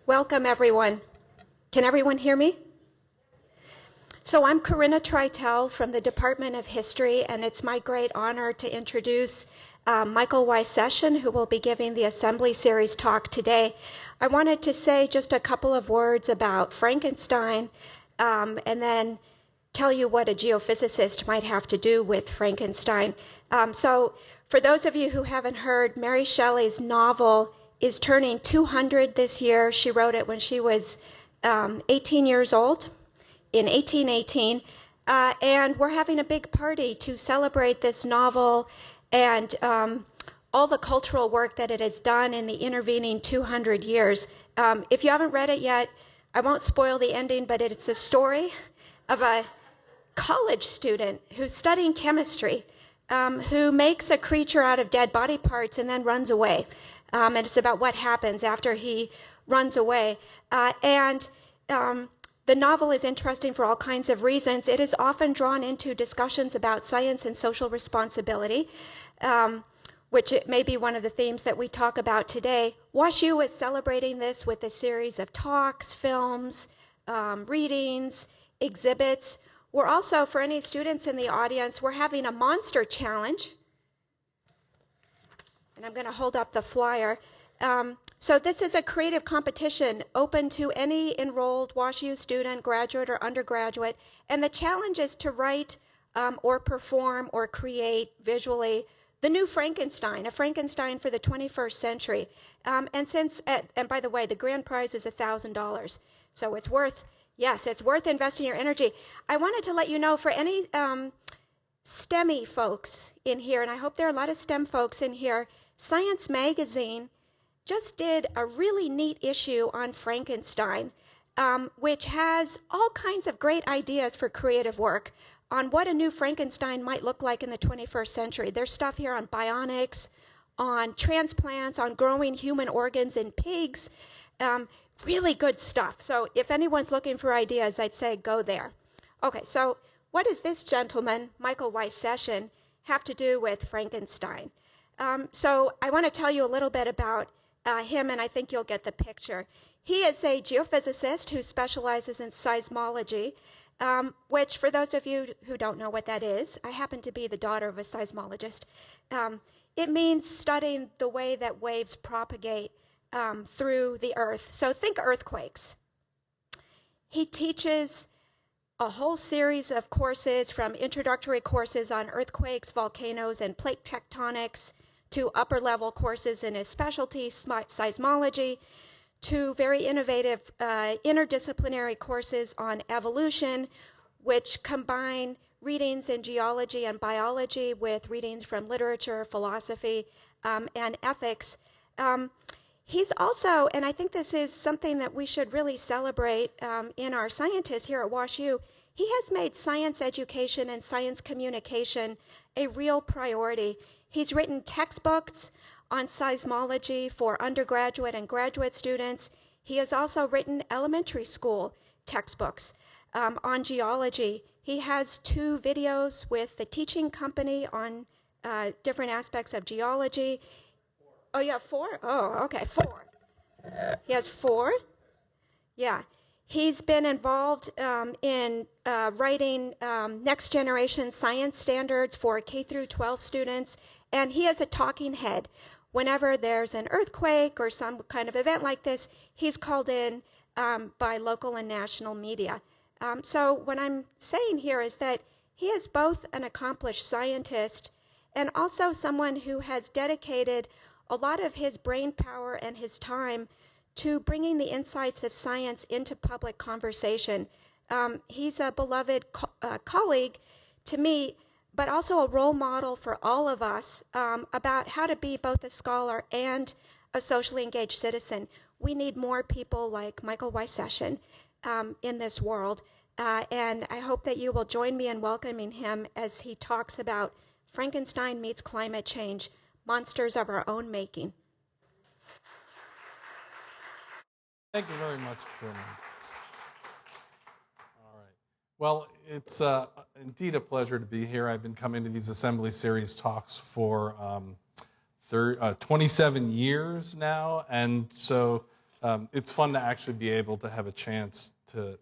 Welcome, everyone. Can everyone hear me? So I'm Corinna Treitel from the Department of History, and it's my great honor to introduce Michael Wysession, who will be giving the Assembly Series talk today. I wanted to say just a couple of words about Frankenstein, and then tell you what a geophysicist might have to do with Frankenstein. So for those of you who haven't heard, Mary Shelley's novel is turning 200 this year. She wrote it when she was 18 years old in 1818, and we're having a big party to celebrate this novel and all the cultural work that it has done in the intervening 200 years. If you haven't read it yet, I won't spoil the ending, but it's a story of a college student who's studying chemistry, who makes a creature out of dead body parts and then runs away. And it's about what happens after he runs away. The novel is interesting for all kinds of reasons. It is often drawn into discussions about science and social responsibility, which it may be one of the themes that we talk about today. WashU is celebrating this with a series of talks, films, readings, exhibits. We're also, for any students in the audience, we're having a monster challenge. And I'm going to hold up the flyer. So this is a creative competition open to any enrolled WashU student, graduate or undergraduate. And the challenge is to write or perform or create visually the new Frankenstein, a Frankenstein for the 21st century. And by the way, the grand prize is $1,000. So it's worth investing your energy. I wanted to let you know, for any STEMmy folks in here, and I hope there are a lot of STEM folks in here, Science Magazine just did a really neat issue on Frankenstein, which has all kinds of great ideas for creative work on what a new Frankenstein might look like in the 21st century. There's stuff here on bionics, on transplants, on growing human organs in pigs, really good stuff. So if anyone's looking for ideas, I'd say go there. Okay, so what does this gentleman, Michael Wysession, have to do with Frankenstein? So I want to tell you a little bit about him, and I think you'll get the picture. He is a geophysicist who specializes in seismology, which, for those of you who don't know what that is, I happen to be the daughter of a seismologist. It means studying the way that waves propagate through the earth. So think earthquakes. He teaches a whole series of courses, from introductory courses on earthquakes, volcanoes, and plate tectonics, to upper level courses in his specialty, seismology, to very innovative interdisciplinary courses on evolution, which combine readings in geology and biology with readings from literature, philosophy, and ethics. He's also, and I think this is something that we should really celebrate in our scientists here at WashU, he has made science education and science communication a real priority. He's written textbooks on seismology for undergraduate and graduate students. He has also written elementary school textbooks on geology. He has 2 videos with the teaching company on different aspects of geology. Oh, you have 4? Oh, okay, 4. He has 4? Yeah. He's been involved in writing next generation science standards for K through 12 students, and he is a talking head. Whenever there's an earthquake or some kind of event like this, he's called in by local and national media. So what I'm saying here is that he is both an accomplished scientist and also someone who has dedicated a lot of his brain power and his time to bringing the insights of science into public conversation. He's a beloved colleague to me, but also a role model for all of us about how to be both a scholar and a socially engaged citizen. We need more people like Michael Wysession in this world, and I hope that you will join me in welcoming him as he talks about Frankenstein meets climate change, monsters of our own making. Thank you very much, Corinna. All right. Well, it's indeed a pleasure to be here. I've been coming to these Assembly Series talks for 27 years now, and so It's fun to actually be able to have a chance to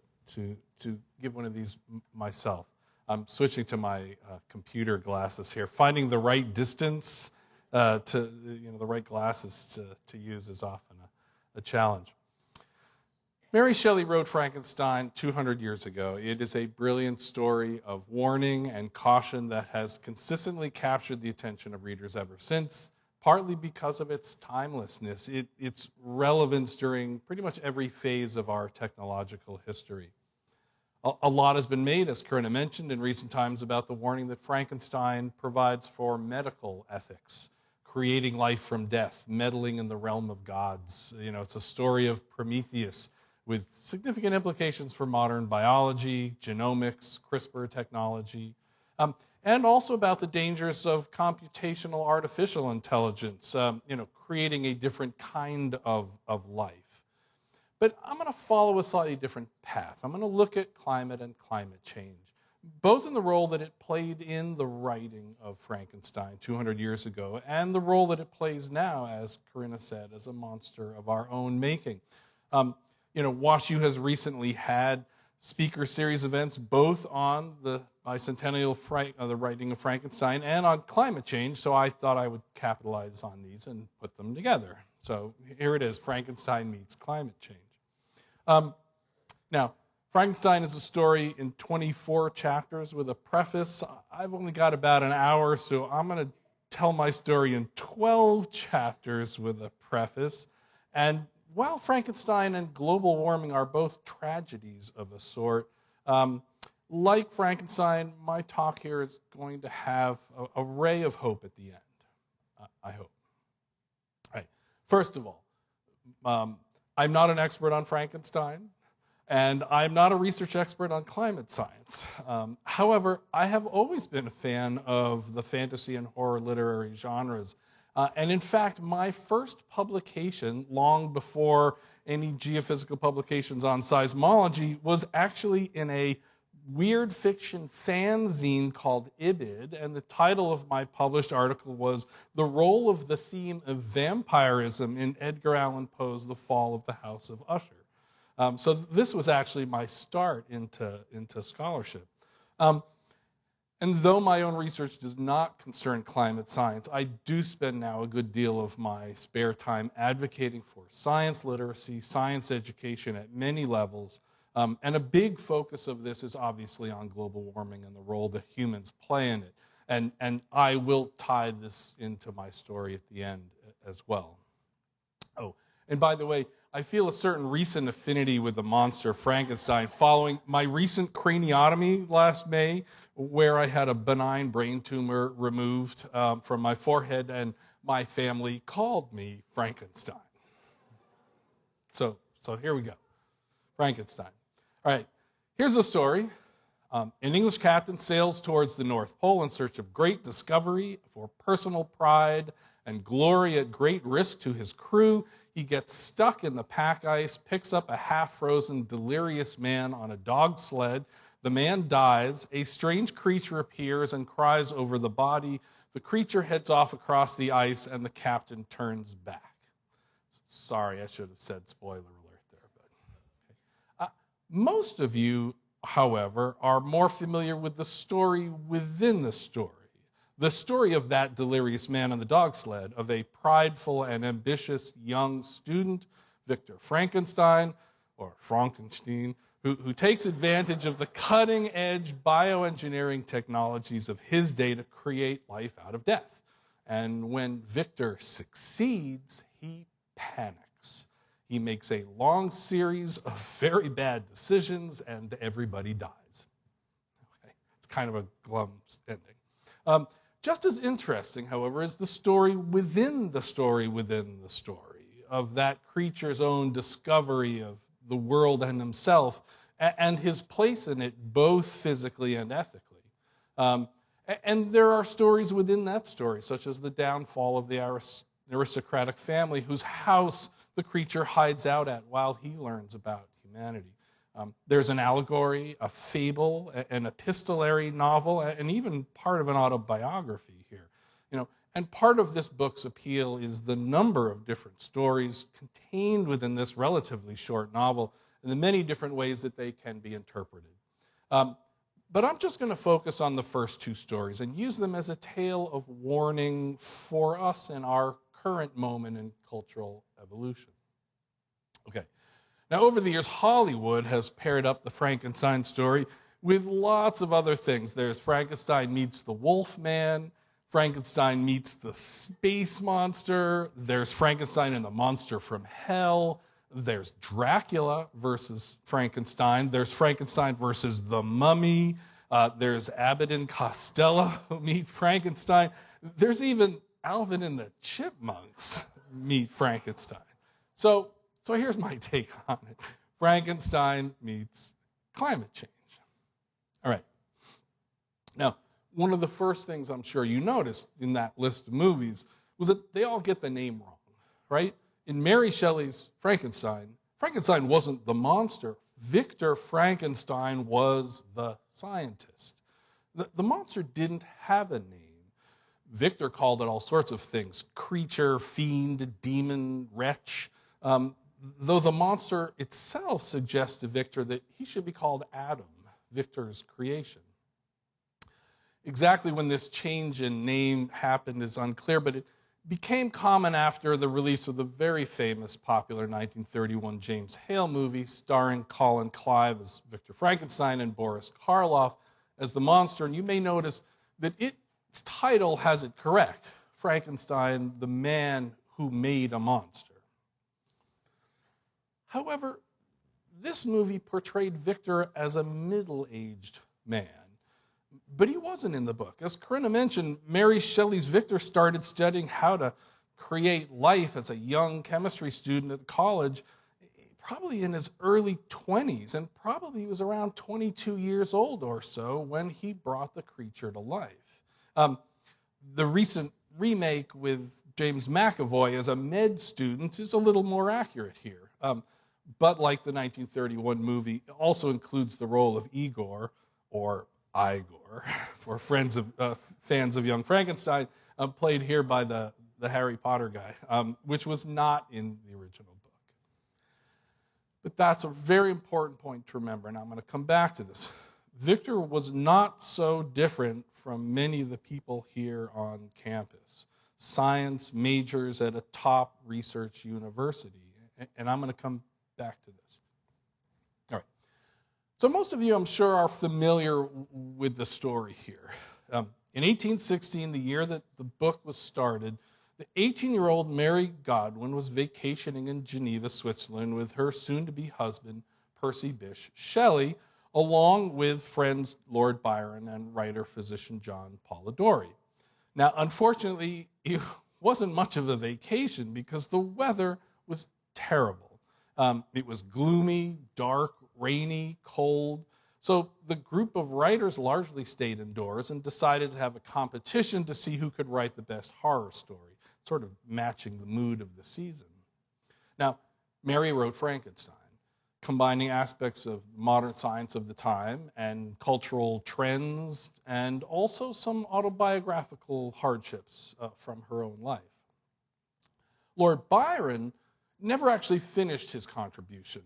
give one of these myself. I'm switching to my computer glasses here. Finding the right distance the right glasses to use is often a challenge. Mary Shelley wrote Frankenstein 200 years ago. It is a brilliant story of warning and caution that has consistently captured the attention of readers ever since, partly because of its timelessness, its relevance during pretty much every phase of our technological history. A lot has been made, as Corinna mentioned, in recent times about the warning that Frankenstein provides for medical ethics, creating life from death, meddling in the realm of gods. It's a story of Prometheus with significant implications for modern biology, genomics, CRISPR technology, and also about the dangers of computational artificial intelligence, creating a different kind of life. But I'm going to follow a slightly different path. I'm going to look at climate and climate change, both in the role that it played in the writing of Frankenstein 200 years ago and the role that it plays now, as Corinna said, as a monster of our own making. WashU has recently had speaker series events both on the bicentennial the writing of Frankenstein and on climate change, so I thought I would capitalize on these and put them together. So here it is, Frankenstein meets climate change. Now, Frankenstein is a story in 24 chapters with a preface. I've only got about an hour, so I'm going to tell my story in 12 chapters with a preface. And while Frankenstein and global warming are both tragedies of a sort, like Frankenstein, my talk here is going to have a ray of hope at the end, I hope. All right. First of all, I'm not an expert on Frankenstein, and I'm not a research expert on climate science. However, I have always been a fan of the fantasy and horror literary genres. And in fact, my first publication, long before any geophysical publications on seismology, was actually in a weird fiction fanzine called Ibid, and the title of my published article was The Role of the Theme of Vampirism in Edgar Allan Poe's The Fall of the House of Usher. So this was actually my start into scholarship. And though my own research does not concern climate science, I do spend now a good deal of my spare time advocating for science literacy, science education at many levels. And a big focus of this is obviously on global warming and the role that humans play in it. And I will tie this into my story at the end as well. Oh, and by the way, I feel a certain recent affinity with the monster Frankenstein following my recent craniotomy last May, where I had a benign brain tumor removed from my forehead, and my family called me Frankenstein. So here we go. Frankenstein. All right, here's the story. An English captain sails towards the North Pole in search of great discovery for personal pride and glory at great risk to his crew. He gets stuck in the pack ice, picks up a half-frozen, delirious man on a dog sled. The man dies. A strange creature appears and cries over the body. The creature heads off across the ice, and the captain turns back. Sorry, I should have said spoiler alert there. But most of you, however, are more familiar with the story within the story. The story of that delirious man on the dog sled, of a prideful and ambitious young student, Victor Frankenstein, or Frankenstein, who takes advantage of the cutting-edge bioengineering technologies of his day to create life out of death. And when Victor succeeds, he panics. He makes a long series of very bad decisions, and everybody dies. Okay. It's kind of a glum ending. Just as interesting, however, is the story within the story within the story of that creature's own discovery of the world and himself and his place in it, both physically and ethically. And there are stories within that story, such as the downfall of the aristocratic family whose house the creature hides out at while he learns about humanity. There's an allegory, a fable, an epistolary novel, and even part of an autobiography here. And part of this book's appeal is the number of different stories contained within this relatively short novel and the many different ways that they can be interpreted. But I'm just going to focus on the first two stories and use them as a tale of warning for us in our current moment in cultural evolution. Okay. Now, over the years, Hollywood has paired up the Frankenstein story with lots of other things. There's Frankenstein meets the Wolfman, Frankenstein meets the space monster, there's Frankenstein and the monster from hell, there's Dracula versus Frankenstein, there's Frankenstein versus the Mummy, there's Abbott and Costello meet Frankenstein, there's even Alvin and the Chipmunks meet Frankenstein. So here's my take on it. Frankenstein meets climate change. All right. Now, one of the first things I'm sure you noticed in that list of movies was that they all get the name wrong, right? In Mary Shelley's Frankenstein, Frankenstein wasn't the monster. Victor Frankenstein was the scientist. The monster didn't have a name. Victor called it all sorts of things: creature, fiend, demon, wretch. Though the monster itself suggests to Victor that he should be called Adam, Victor's creation. Exactly when this change in name happened is unclear, but it became common after the release of the very famous popular 1931 James Hale movie starring Colin Clive as Victor Frankenstein and Boris Karloff as the monster. And you may notice that its title has it correct: Frankenstein, the man who made a monster. However, this movie portrayed Victor as a middle-aged man. But he wasn't in the book. As Corinna mentioned, Mary Shelley's Victor started studying how to create life as a young chemistry student at college, probably in his early 20s, and probably he was around 22 years old or so when he brought the creature to life. The recent remake with James McAvoy as a med student is a little more accurate here. But like the 1931 movie, it also includes the role of Igor, or Igor, for fans of Young Frankenstein, played here by the Harry Potter guy, which was not in the original book. But that's a very important point to remember, and I'm going to come back to this. Victor was not so different from many of the people here on campus, science majors at a top research university, and I'm going to come back to this. All right. So most of you, I'm sure, are familiar with the story here. In 1816, the year that the book was started, the 18-year-old Mary Godwin was vacationing in Geneva, Switzerland, with her soon-to-be husband, Percy Bysshe Shelley, along with friends Lord Byron and writer-physician John Polidori. Now, unfortunately, it wasn't much of a vacation because the weather was terrible. It was gloomy, dark, rainy, cold. So the group of writers largely stayed indoors and decided to have a competition to see who could write the best horror story, sort of matching the mood of the season. Now, Mary wrote Frankenstein, combining aspects of modern science of the time and cultural trends, and also some autobiographical hardships from her own life. Lord Byron never actually finished his contribution,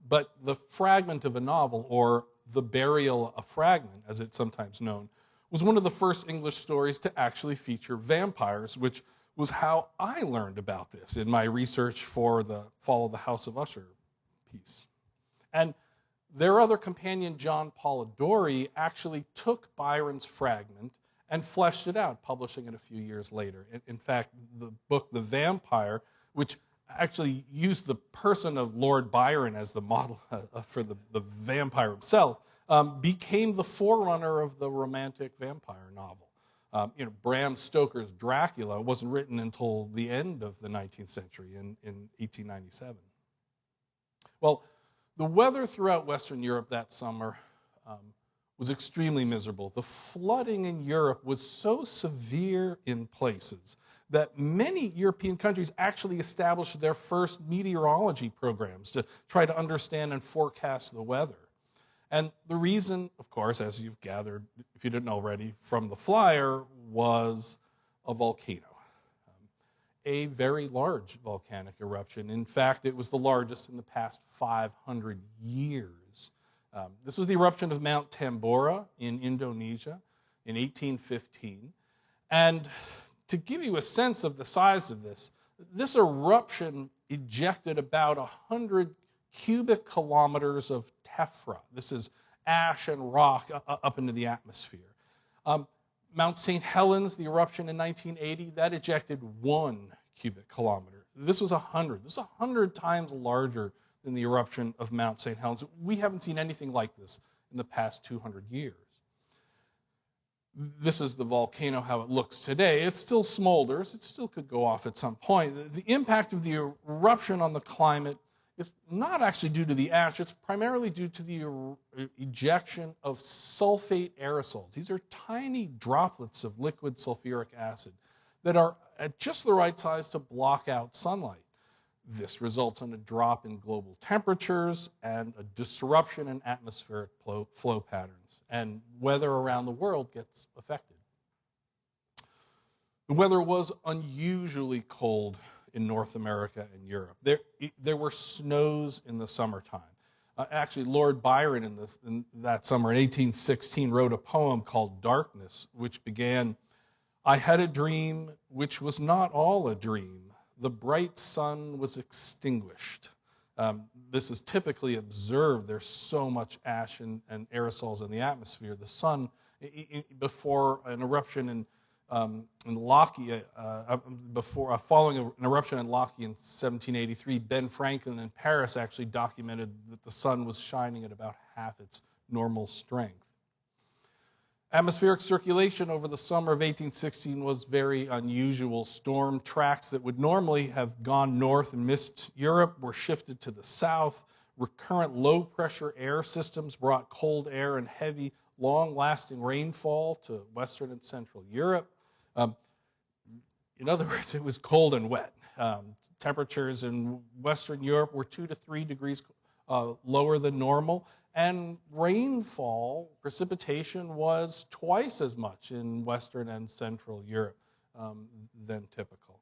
but the fragment of a novel, or The Burial of Fragment, as it's sometimes known, was one of the first English stories to actually feature vampires, which was how I learned about this in my research for the Fall of the House of Usher piece. And their other companion, John Polidori, actually took Byron's fragment and fleshed it out, publishing it a few years later. In fact, the book The Vampire, which actually used the person of Lord Byron as the model for the vampire himself, became the forerunner of the romantic vampire novel. Bram Stoker's Dracula wasn't written until the end of the 19th century, in 1897. Well, the weather throughout Western Europe that summer was extremely miserable. The flooding in Europe was so severe in places that many European countries actually established their first meteorology programs to try to understand and forecast the weather. And the reason, of course, as you've gathered, if you didn't already, from the flyer, was a volcano. A very large volcanic eruption. In fact, it was the largest in the past 500 years. This was the eruption of Mount Tambora in Indonesia in 1815. And to give you a sense of the size of this eruption ejected about 100 cubic kilometers of tephra. This is ash and rock up into the atmosphere. Mount St. Helens, the eruption in 1980, that ejected 1 cubic kilometer. This was 100. This is 100 times larger than the eruption of Mount St. Helens. We haven't seen anything like this in the past 200 years. This is the volcano, how it looks today. It still smolders. It still could go off at some point. The impact of the eruption on the climate is not actually due to the ash. It's primarily due to the ejection of sulfate aerosols. These are tiny droplets of liquid sulfuric acid that are at just the right size to block out sunlight. This results in a drop in global temperatures and a disruption in atmospheric flow patterns, and weather around the world gets affected. The weather was unusually cold in North America and Europe. There were snows in the summertime. Actually, Lord Byron in that summer in 1816 wrote a poem called Darkness, which began, "I had a dream which was not all a dream. The bright sun was extinguished." This is typically observed. There's so much ash and aerosols in the atmosphere. The sun, before an eruption in Lockheed, following an eruption in Lockheed in 1783, Ben Franklin in Paris actually documented that the sun was shining at about half its normal strength. Atmospheric circulation over the summer of 1816 was very unusual. Storm tracks that would normally have gone north and missed Europe were shifted to the south. Recurrent low-pressure air systems brought cold air and heavy, long-lasting rainfall to Western and Central Europe. In other words, it was cold and wet. Temperatures in Western Europe were 2 to 3 degrees lower than normal, and rainfall, precipitation, was twice as much in Western and Central Europe than typical.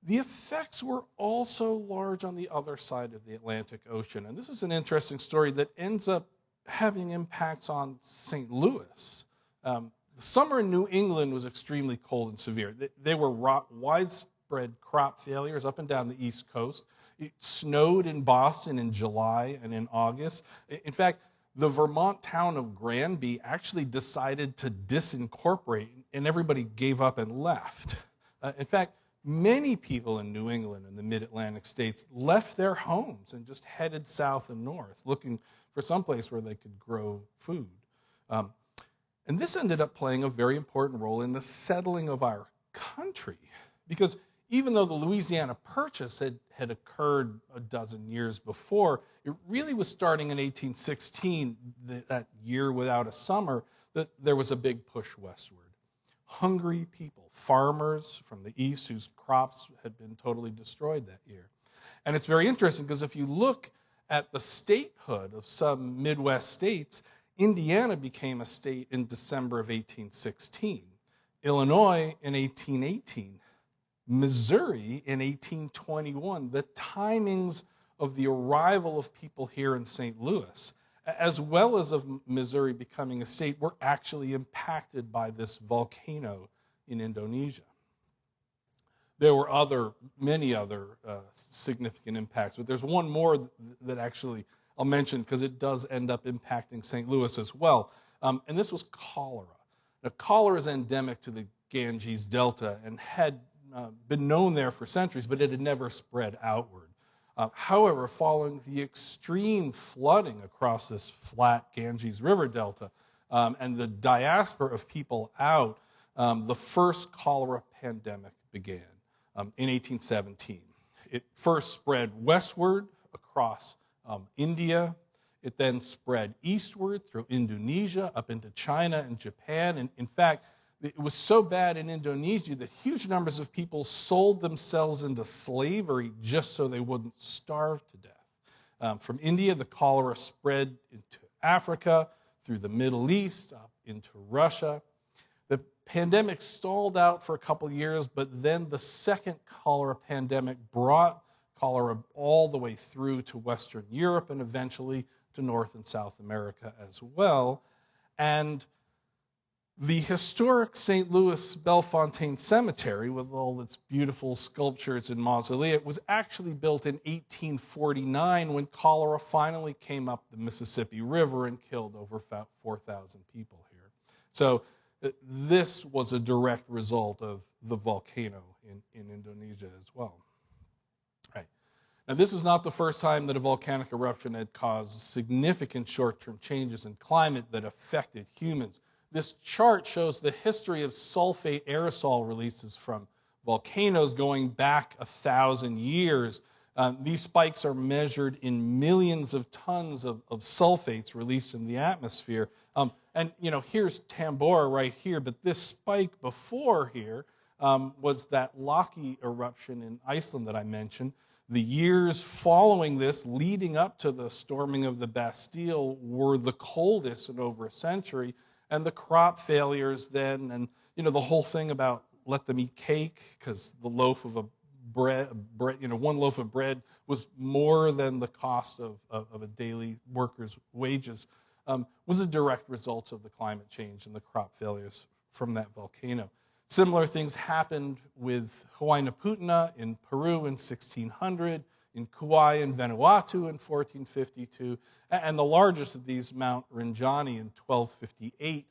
The effects were also large on the other side of the Atlantic Ocean, and this is an interesting story that ends up having impacts on St. Louis. The summer in New England was extremely cold and severe. There were widespread crop failures up and down the East Coast. It snowed in Boston in July and in August. In fact, the Vermont town of Granby actually decided to disincorporate, and everybody gave up and left. In fact, many people in New England and the mid-Atlantic states left their homes and just headed south and north, looking for someplace where they could grow food. And this ended up playing a very important role in the settling of our country, because even though the Louisiana Purchase had occurred a dozen years before, it really was starting in 1816, that year without a summer, that there was a big push westward. Hungry people, farmers from the east whose crops had been totally destroyed that year. And it's very interesting because if you look at the statehood of some Midwest states, Indiana became a state in December of 1816, Illinois in 1818, Missouri in 1821. The timings of the arrival of people here in St. Louis, as well as of Missouri becoming a state, were actually impacted by this volcano in Indonesia. There were many other significant impacts, but there's one more that actually I'll mention because it does end up impacting St. Louis as well, and this was cholera. Now, cholera is endemic to the Ganges Delta and had been known there for centuries, but it had never spread outward. However, following the extreme flooding across this flat Ganges River Delta and the diaspora of people out, the first cholera pandemic began in 1817. It first spread westward across India. It then spread eastward through Indonesia, up into China and Japan. And in fact, it was so bad in Indonesia that huge numbers of people sold themselves into slavery just so they wouldn't starve to death. From India, the cholera spread into Africa, through the Middle East, up into Russia. The pandemic stalled out for a couple of years, but then the second cholera pandemic brought cholera all the way through to Western Europe and eventually to North and South America as well. And the historic St. Louis Bellefontaine Cemetery, with all its beautiful sculptures and mausolea, was actually built in 1849 when cholera finally came up the Mississippi River and killed over 4,000 people here. So this was a direct result of the volcano in Indonesia as well. Right. Now, this is not the first time that a volcanic eruption had caused significant short-term changes in climate that affected humans. This chart shows the history of sulfate aerosol releases from volcanoes going back 1,000 years. These spikes are measured in millions of tons of sulfates released in the atmosphere. And here's Tambora right here, but this spike before here was that Laki eruption in Iceland that I mentioned. The years following this, leading up to the storming of the Bastille, were the coldest in over a century. And the crop failures then, and the whole thing about let them eat cake because the loaf of one loaf of bread was more than the cost of a daily worker's wages, was a direct result of the climate change and the crop failures from that volcano. Similar things happened with Huayna Putna in Peru in 1600, in Kauai in Vanuatu in 1452, and the largest of these, Mount Rinjani in 1258,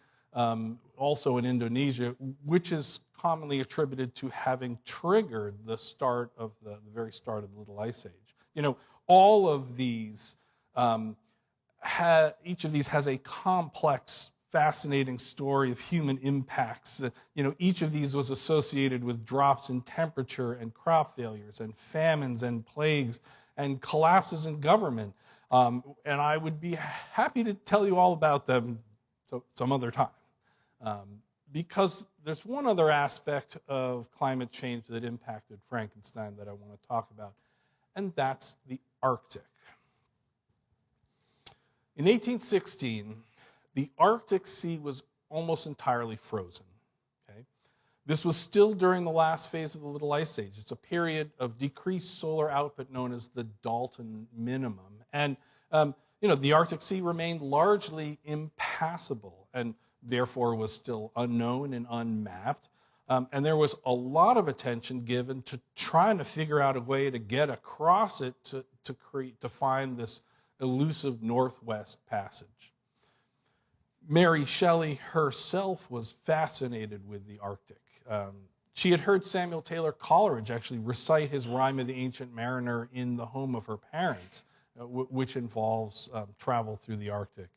also in Indonesia, which is commonly attributed to having triggered the start of the very start of the Little Ice Age. All of these, each of these has a complex, fascinating story of human impacts. Each of these was associated with drops in temperature and crop failures and famines and plagues and collapses in government. And I would be happy to tell you all about them some other time. Because there's one other aspect of climate change that impacted Frankenstein that I want to talk about, and that's the Arctic. In 1816, the Arctic Sea was almost entirely frozen. Okay? This was still during the last phase of the Little Ice Age. It's a period of decreased solar output known as the Dalton minimum. And, the Arctic Sea remained largely impassable and therefore was still unknown and unmapped. And there was a lot of attention given to trying to figure out a way to get across it to find this elusive northwest passage. Mary Shelley herself was fascinated with the Arctic. She had heard Samuel Taylor Coleridge actually recite his Rime of the Ancient Mariner in the home of her parents, which involves travel through the Arctic.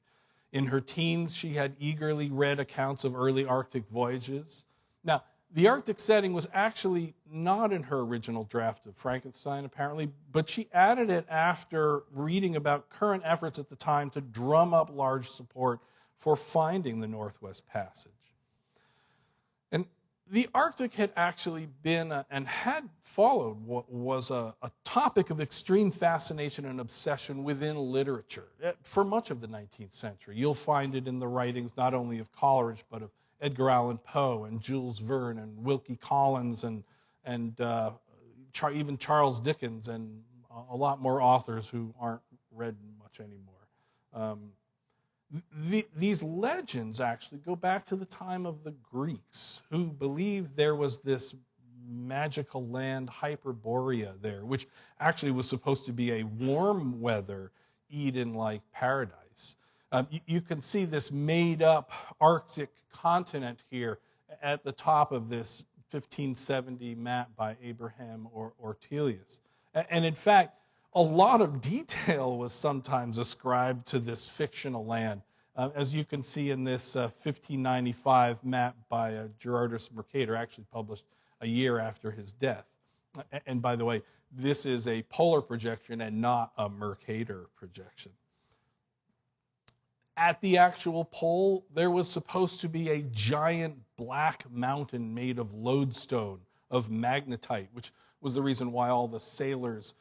In her teens, she had eagerly read accounts of early Arctic voyages. Now, the Arctic setting was actually not in her original draft of Frankenstein, apparently, but she added it after reading about current efforts at the time to drum up large support for finding the Northwest Passage. And the Arctic had actually been and had followed what was a topic of extreme fascination and obsession within literature for much of the 19th century. You'll find it in the writings not only of Coleridge, but of Edgar Allan Poe and Jules Verne and Wilkie Collins and even Charles Dickens and a lot more authors who aren't read much anymore. These legends actually go back to the time of the Greeks, who believed there was this magical land, Hyperborea, there, which actually was supposed to be a warm weather Eden-like paradise. You can see this made-up Arctic continent here at the top of this 1570 map by Abraham Ortelius. And in fact, a lot of detail was sometimes ascribed to this fictional land, as you can see in this 1595 map by Gerardus Mercator, actually published a year after his death. And by the way, this is a polar projection and not a Mercator projection. At the actual pole, there was supposed to be a giant black mountain made of lodestone, of magnetite, which was the reason why all the sailors'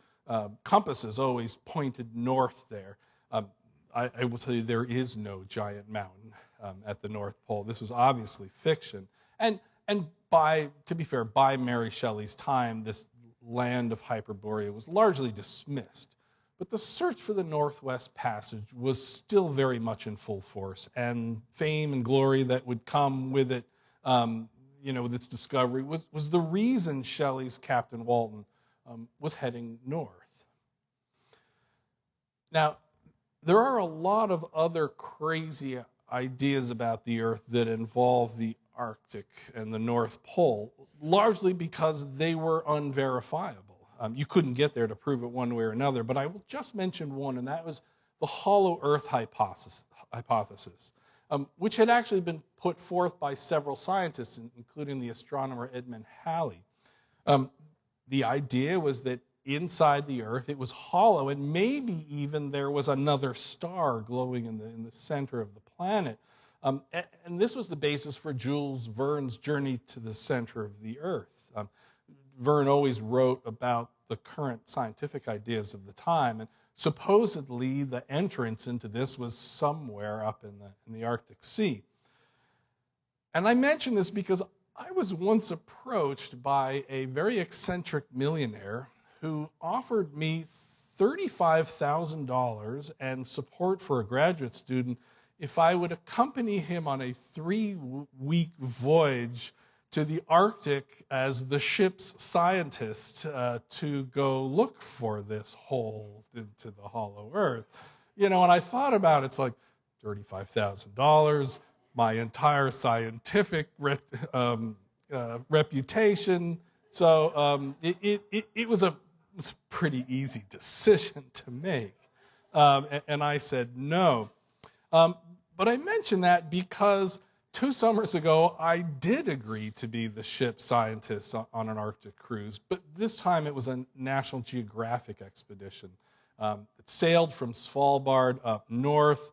compasses always pointed north there. I will tell you, there is no giant mountain at the North Pole. This was obviously fiction. And to be fair, by Mary Shelley's time, this land of Hyperborea was largely dismissed. But the search for the Northwest Passage was still very much in full force, and fame and glory that would come with it, with its discovery, was the reason Shelley's Captain Walton was heading north. Now, there are a lot of other crazy ideas about the Earth that involve the Arctic and the North Pole, largely because they were unverifiable. You couldn't get there to prove it one way or another, but I will just mention one, and that was the hollow Earth hypothesis, which had actually been put forth by several scientists, including the astronomer Edmund Halley. The idea was that inside the Earth it was hollow, and maybe even there was another star glowing in the center of the planet. And this was the basis for Jules Verne's journey to the center of the Earth. Verne always wrote about the current scientific ideas of the time, and supposedly the entrance into this was somewhere up in the Arctic Sea. And I mention this because I was once approached by a very eccentric millionaire who offered me $35,000 and support for a graduate student if I would accompany him on a 3-week voyage to the Arctic as the ship's scientist to go look for this hole into the hollow Earth. And I thought about it, it's like $35,000, my entire scientific reputation. So it was a pretty easy decision to make. And I said no. But I mention that because 2 summers ago, I did agree to be the ship's scientist on an Arctic cruise, but this time it was a National Geographic expedition. It sailed from Svalbard up north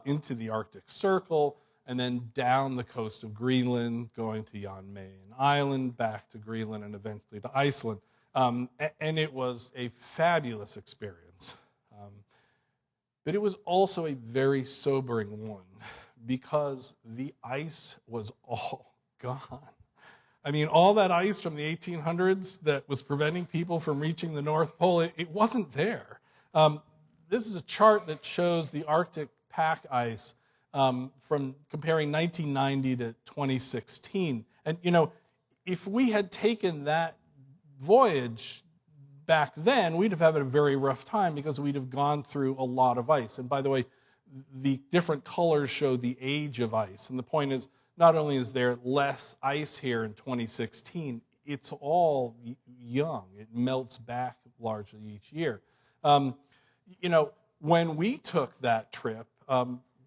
into the Arctic Circle, and then down the coast of Greenland, going to Jan Mayen Island, back to Greenland, and eventually to Iceland. And it was a fabulous experience. But it was also a very sobering one, because the ice was all gone. I mean, all that ice from the 1800s that was preventing people from reaching the North Pole, it wasn't there. This is a chart that shows the Arctic pack ice from comparing 1990 to 2016. And, if we had taken that voyage back then, we'd have had a very rough time because we'd have gone through a lot of ice. And by the way, the different colors show the age of ice. And the point is, not only is there less ice here in 2016, it's all young. It melts back largely each year. When we took that trip,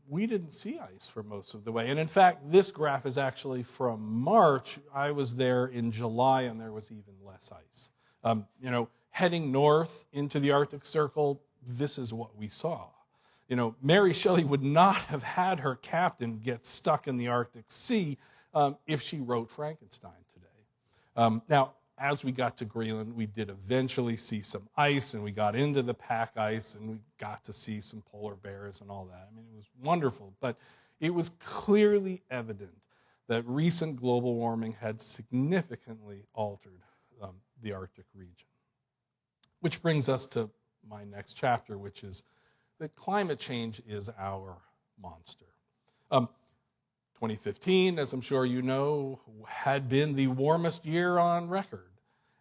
we didn't see ice for most of the way. And in fact, this graph is actually from March. I was there in July, and there was even less ice. Heading north into the Arctic Circle, this is what we saw. Mary Shelley would not have had her captain get stuck in the Arctic Sea if she wrote Frankenstein today. Now, as we got to Greenland, we did eventually see some ice, and we got into the pack ice, and we got to see some polar bears and all that. I mean, it was wonderful, but it was clearly evident that recent global warming had significantly altered the Arctic region. Which brings us to my next chapter, which is that climate change is our monster. 2015, as I'm sure you know, had been the warmest year on record.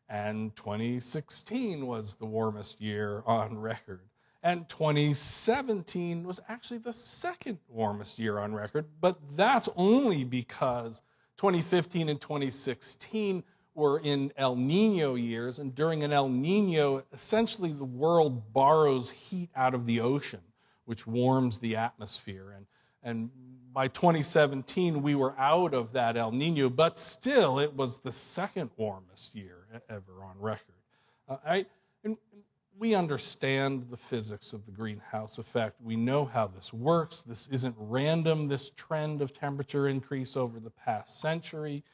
And 2016 was the warmest year on record. And 2017 was actually the second warmest year on record. But that's only because 2015 and 2016 were in El Nino years, and during an El Nino, essentially the world borrows heat out of the ocean, which warms the atmosphere. And by 2017, we were out of that El Nino, but still it was the second warmest year ever on record. And we understand the physics of the greenhouse effect. We know how this works. This isn't random, this trend of temperature increase over the past century.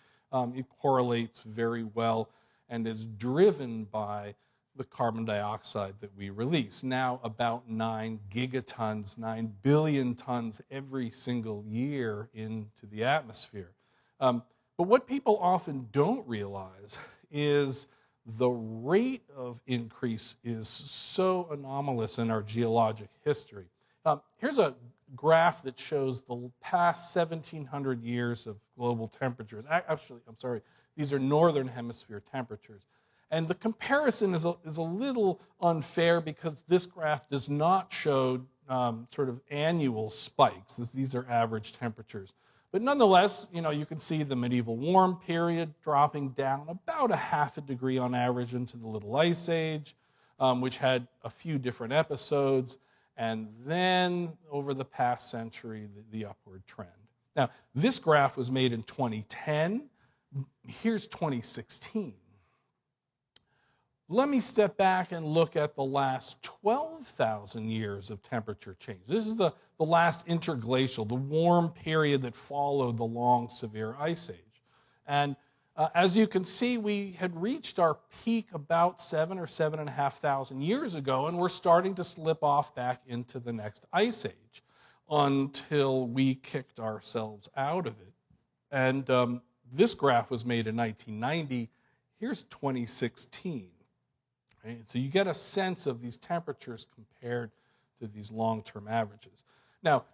It correlates very well and is driven by the carbon dioxide that we release. Now about 9 gigatons, 9 billion tons every single year into the atmosphere. But what people often don't realize is the rate of increase is so anomalous in our geologic history. Here's a graph that shows the past 1,700 years of global temperatures. Actually, I'm sorry, these are northern hemisphere temperatures. And the comparison is a little unfair because this graph does not show sort of annual spikes. These are average temperatures. But nonetheless, you can see the medieval warm period dropping down about a half a degree on average into the Little Ice Age, which had a few different episodes, and then over the past century, the upward trend. Now, this graph was made in 2010. Here's 2016. Let me step back and look at the last 12,000 years of temperature change. This is the last interglacial, the warm period that followed the long, severe ice age. And as you can see, we had reached our peak about 7,000 or 7,500 years ago, and we're starting to slip off back into the next ice age until we kicked ourselves out of it. And this graph was made in 1990. Here's 2016. Right? So you get a sense of these temperatures compared to these long-term averages. Now,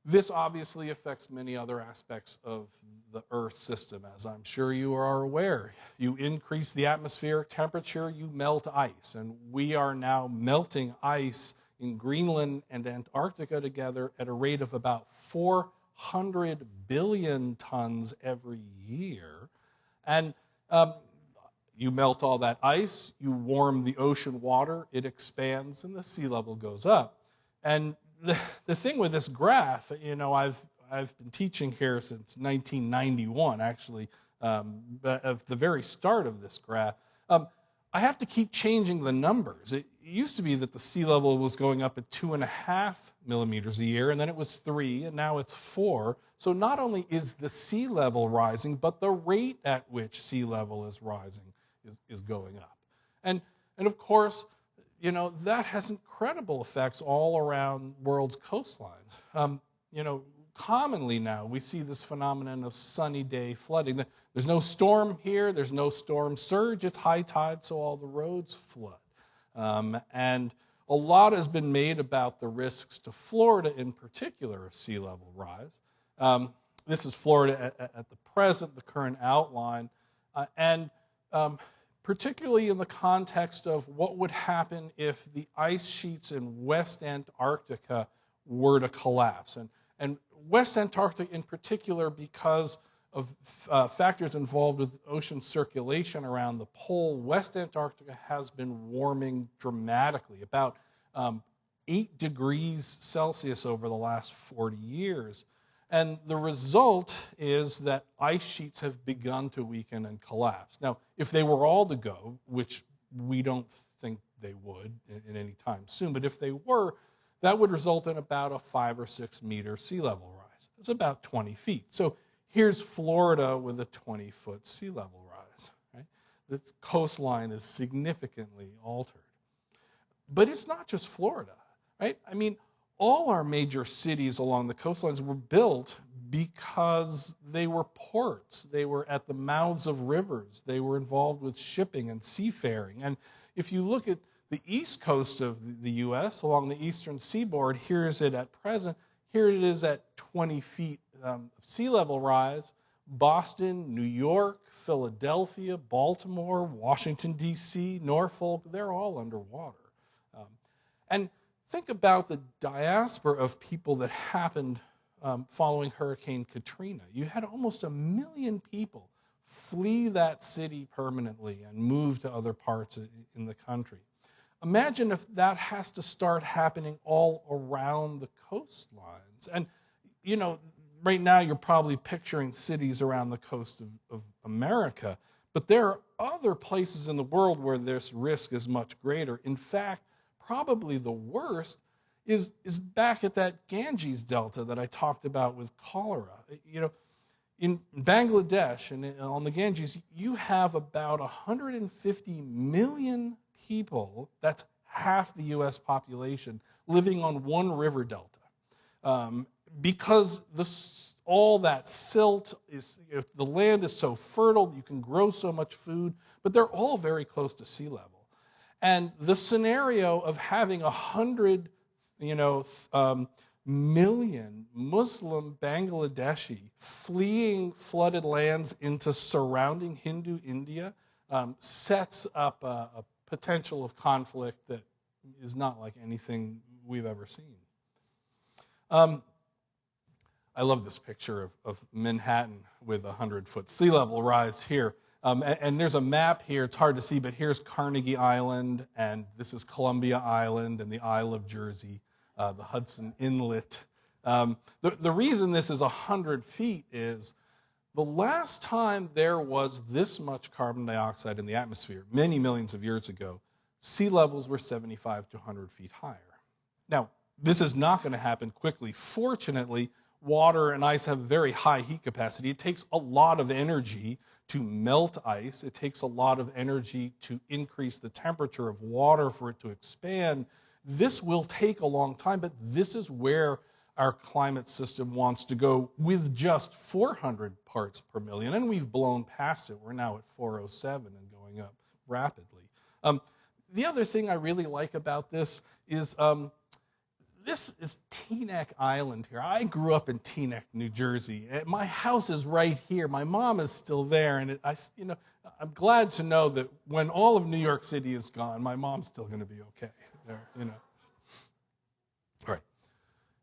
this obviously affects many other aspects of the Earth system, as I'm sure you are aware. You increase the atmospheric temperature, you melt ice. And we are now melting ice in Greenland and Antarctica together at a rate of about 400 billion tons every year. And you melt all that ice, you warm the ocean water, it expands, and the sea level goes up. And the thing with this graph, I've been teaching here since 1991, actually, of the very start of this graph. I have to keep changing the numbers. It used to be that the sea level was going up at 2.5 millimeters a year, and then it was 3, and now it's 4. So not only is the sea level rising, but the rate at which sea level is rising is going up. And of course, that has incredible effects all around world's coastlines. Commonly now we see this phenomenon of sunny day flooding. There's no storm here, there's no storm surge, it's high tide, so all the roads flood. And a lot has been made about the risks to Florida in particular of sea level rise. This is Florida at the present, the current outline. And particularly in the context of what would happen if the ice sheets in West Antarctica were to collapse. And West Antarctica in particular, because of factors involved with ocean circulation around the pole, West Antarctica has been warming dramatically, about 8 degrees Celsius over the last 40 years. And the result is that ice sheets have begun to weaken and collapse. Now, if they were all to go, which we don't think they would in any time soon, but if they were, that would result in about a 5 or 6 meter sea level rise. It's about 20 feet. So here's Florida with a 20-foot sea level rise. Right? The coastline is significantly altered. But it's not just Florida, right? I mean, all our major cities along the coastlines were built because they were ports. They were at the mouths of rivers. They were involved with shipping and seafaring. And if you look at the east coast of the U.S., along the eastern seaboard, here's it at present. Here it is at 20 feet sea level rise. Boston, New York, Philadelphia, Baltimore, Washington, D.C., Norfolk, they're all underwater. And think about the diaspora of people that happened following Hurricane Katrina. You had almost 1 million people flee that city permanently and move to other parts in the country. Imagine if that has to start happening all around the coastlines. And, right now you're probably picturing cities around the coast of America, but there are other places in the world where this risk is much greater. In fact, probably the worst is back at that Ganges Delta that I talked about with cholera. In Bangladesh and on the Ganges, you have about 150 million people, that's half the U.S. population, living on one river delta. because all that silt is, the land is so fertile, you can grow so much food, but they're all very close to sea level. And the scenario of having 100, million Muslim Bangladeshi fleeing flooded lands into surrounding Hindu India sets up a potential of conflict that is not like anything we've ever seen. I love this picture of Manhattan with a 100-foot sea level rise here. And there's a map here. It's hard to see, but here's Carnegie Island, and this is Columbia Island and the Isle of Jersey, the Hudson Inlet. The reason this is 100 feet is the last time there was this much carbon dioxide in the atmosphere, many millions of years ago, sea levels were 75 to 100 feet higher. Now, this is not going to happen quickly. Fortunately, water and ice have very high heat capacity. It takes a lot of energy to melt ice. It takes a lot of energy to increase the temperature of water for it to expand. This will take a long time, but this is where our climate system wants to go with just 400 parts per million, and we've blown past it. We're now at 407 and going up rapidly. The other thing I really like about this is Teaneck Island here. I grew up in Teaneck, New Jersey. My house is right here. My mom is still there, and I'm glad to know that when all of New York City is gone, my mom's still going to be okay there. All right.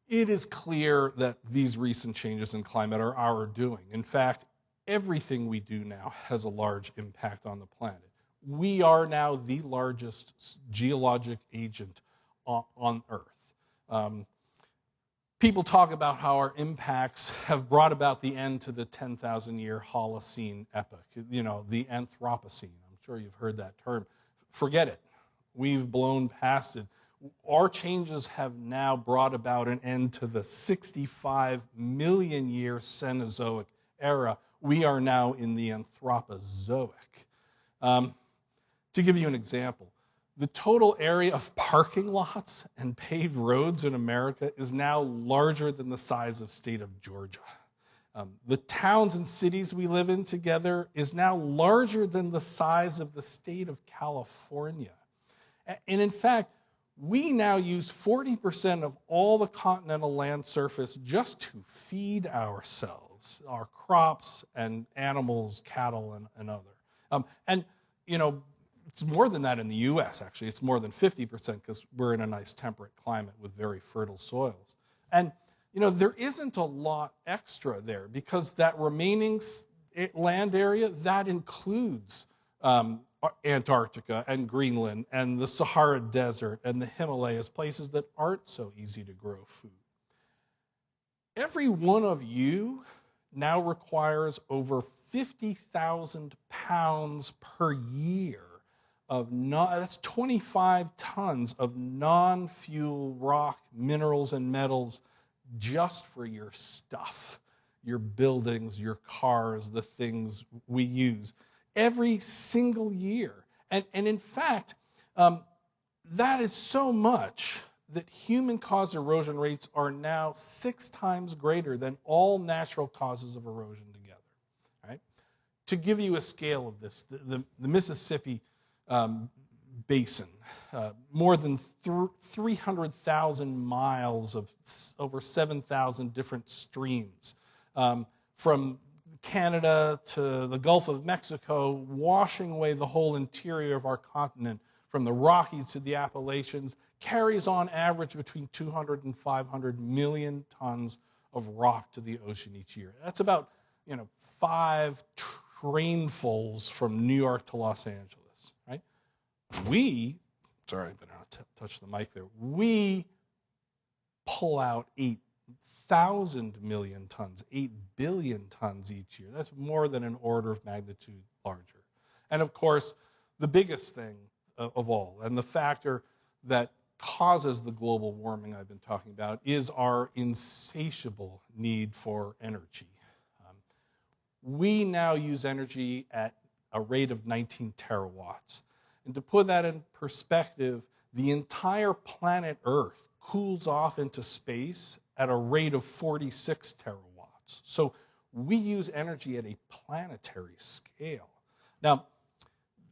It is clear that these recent changes in climate are our doing. In fact, everything we do now has a large impact on the planet. We are now the largest geologic agent on Earth. People talk about how our impacts have brought about the end to the 10,000-year Holocene epoch, the Anthropocene. I'm sure you've heard that term. Forget it. We've blown past it. Our changes have now brought about an end to the 65 million-year Cenozoic era. We are now in the Anthropozoic. To give you an example, the total area of parking lots and paved roads in America is now larger than the size of the state of Georgia. The towns and cities we live in together is now larger than the size of the state of California. And in fact, we now use 40% of all the continental land surface just to feed ourselves, our crops and animals, cattle, and other. It's more than that in the U.S., actually. It's more than 50% because we're in a nice temperate climate with very fertile soils. And, there isn't a lot extra there because that remaining land area, that includes Antarctica and Greenland and the Sahara Desert and the Himalayas, places that aren't so easy to grow food. Every one of you now requires over 50,000 pounds per year that's 25 tons of non-fuel rock, minerals, and metals just for your stuff, your buildings, your cars, the things we use, every single year. And in fact, that is so much that human-caused erosion rates are now 6 times greater than all natural causes of erosion together. Right? To give you a scale of this, the Mississippi basin, more than 300,000 miles of over 7,000 different streams, from Canada to the Gulf of Mexico, washing away the whole interior of our continent, from the Rockies to the Appalachians, carries on average between 200 and 500 million tons of rock to the ocean each year. That's about 5 trainfuls from New York to Los Angeles. Right? Sorry, I better not touch the mic there. We pull out 8,000 million tons, 8 billion tons each year. That's more than an order of magnitude larger. And of course, the biggest thing of all, and the factor that causes the global warming I've been talking about, is our insatiable need for energy. We now use energy at a rate of 19 terawatts. And to put that in perspective, the entire planet Earth cools off into space at a rate of 46 terawatts. So we use energy at a planetary scale. Now,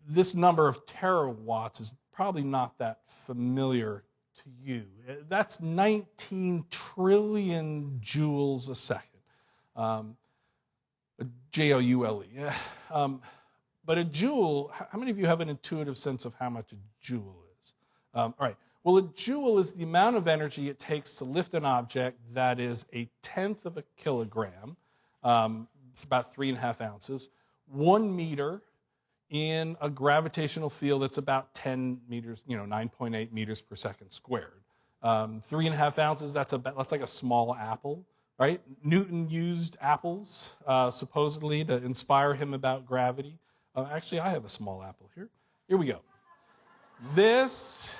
this number of terawatts is probably not that familiar to you. That's 19 trillion joules a second. Joule. But a joule, how many of you have an intuitive sense of how much a joule is? All right. Well, a joule is the amount of energy it takes to lift an object that is a tenth of a kilogram. It's about 3.5 ounces. 1 meter in a gravitational field that's about 10 meters, 9.8 meters per second squared. 3.5 ounces, that's like a small apple, right? Newton used apples, supposedly, to inspire him about gravity. Actually, I have a small apple here. Here we go. This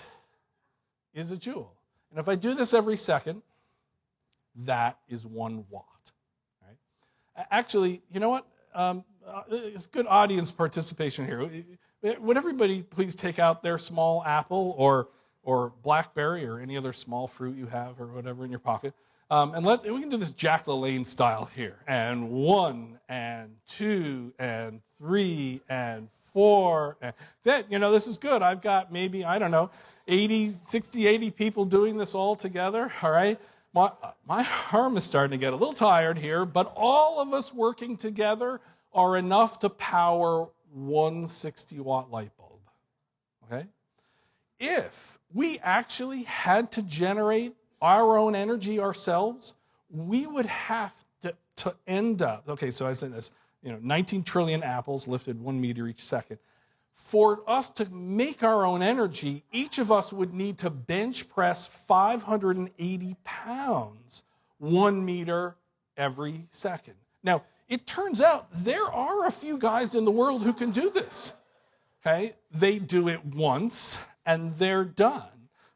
is a joule. And if I do this every second, that is 1 watt. Right? Actually, you know what? It's good audience participation here. Would everybody please take out their small apple or blackberry or any other small fruit you have or whatever in your pocket? And we can do this Jack LaLanne style here. And 1 and 2 and 3 and 4. And this is good. I've got maybe, 80 people doing this all together. All right. My arm is starting to get a little tired here, but all of us working together are enough to power 1 60-watt light bulb. Okay? If we actually had to generate our own energy ourselves, we would have to end up, okay, so I said this, 19 trillion apples lifted 1 meter each second. For us to make our own energy, each of us would need to bench press 580 pounds 1 meter every second. Now, it turns out there are a few guys in the world who can do this. Okay? They do it once and they're done.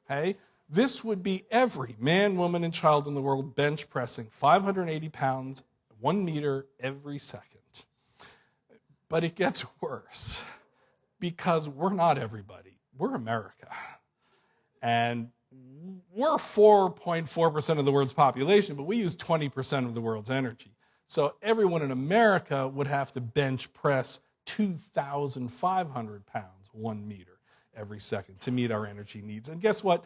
Okay? This would be every man, woman, and child in the world bench pressing 580 pounds 1 meter every second. But it gets worse because we're not everybody. We're America. And we're 4.4% of the world's population, but we use 20% of the world's energy. So everyone in America would have to bench press 2,500 pounds 1 meter every second to meet our energy needs. And guess what?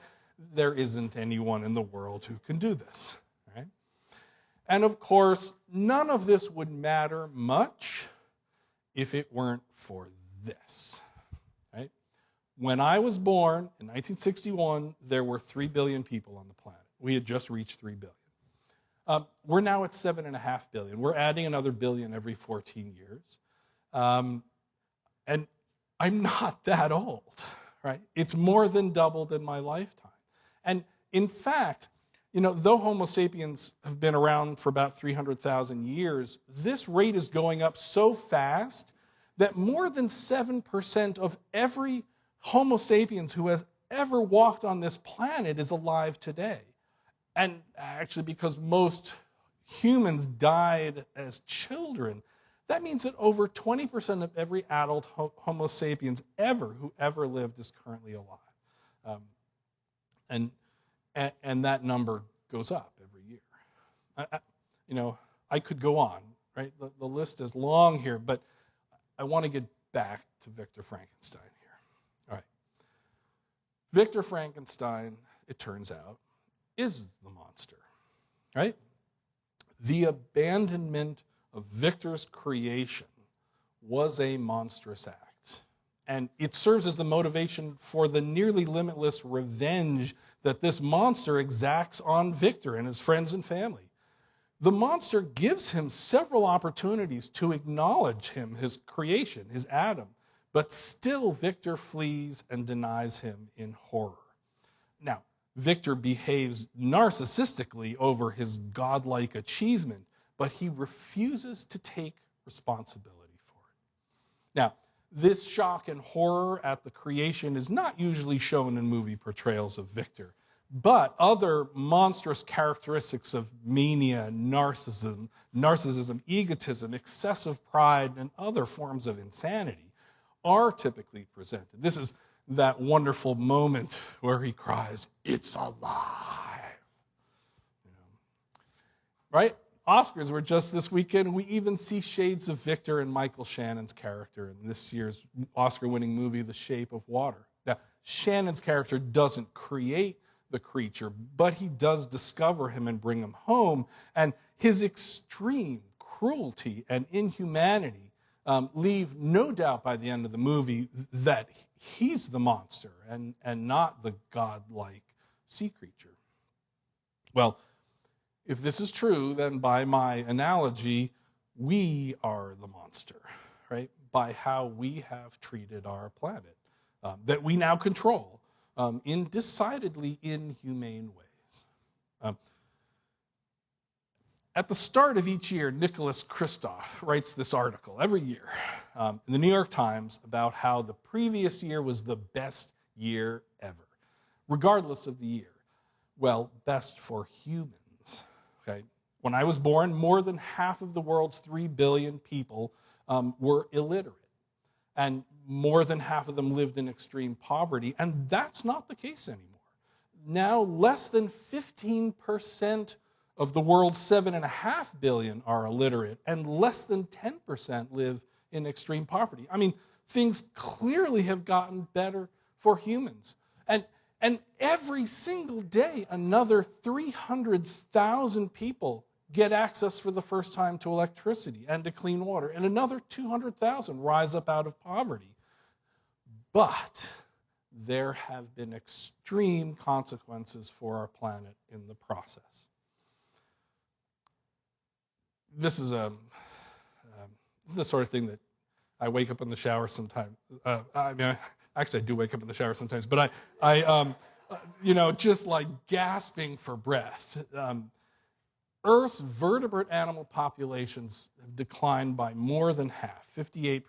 There isn't anyone in the world who can do this. Right? And of course, none of this would matter much if it weren't for this. Right? When I was born in 1961, there were 3 billion people on the planet. We had just reached 3 billion. We're now at 7.5 billion. We're adding another billion every 14 years. And I'm not that old, right? It's more than doubled in my lifetime. And in fact, though Homo sapiens have been around for about 300,000 years, this rate is going up so fast that more than 7% of every Homo sapiens who has ever walked on this planet is alive today. And actually, because most humans died as children, that means that over 20% of every adult Homo sapiens who ever lived is currently alive. And that number goes up every year. I could go on, right? The list is long here, but I want to get back to Victor Frankenstein here. All right. Victor Frankenstein, it turns out, is the monster, right? The abandonment of Victor's creation was a monstrous act. And it serves as the motivation for the nearly limitless revenge that this monster exacts on Victor and his friends and family. The monster gives him several opportunities to acknowledge him, his creation, his Adam, but still Victor flees and denies him in horror. Now, Victor behaves narcissistically over his godlike achievement, but he refuses to take responsibility for it. Now, this shock and horror at the creation is not usually shown in movie portrayals of Victor, but other monstrous characteristics of mania, narcissism, egotism, excessive pride, and other forms of insanity are typically presented. This is that wonderful moment where he cries, "It's alive." You know, right? Oscars were just this weekend. We even see shades of Victor and Michael Shannon's character in this year's Oscar-winning movie, The Shape of Water. Now, Shannon's character doesn't create the creature, but he does discover him and bring him home. And his extreme cruelty and inhumanity leave no doubt by the end of the movie that he's the monster and not the godlike sea creature. Well, if this is true, then by my analogy, we are the monster, right? By how we have treated our planet that we now control in decidedly inhumane ways. At the start of each year, Nicholas Kristof writes this article every year in the New York Times about how the previous year was the best year ever, regardless of the year. Well, best for humans. Okay. When I was born, more than half of the world's 3 billion people were illiterate. And more than half of them lived in extreme poverty. And that's not the case anymore. Now, less than 15% of the world's 7.5 billion are illiterate, and less than 10% live in extreme poverty. I mean, things clearly have gotten better for humans. And every single day, another 300,000 people get access for the first time to electricity and to clean water, and another 200,000 rise up out of poverty. But there have been extreme consequences for our planet in the process. This is the sort of thing that I wake up in the shower sometimes. Actually, I do wake up in the shower sometimes, but I just like gasping for breath. Earth's vertebrate animal populations have declined by more than half, 58%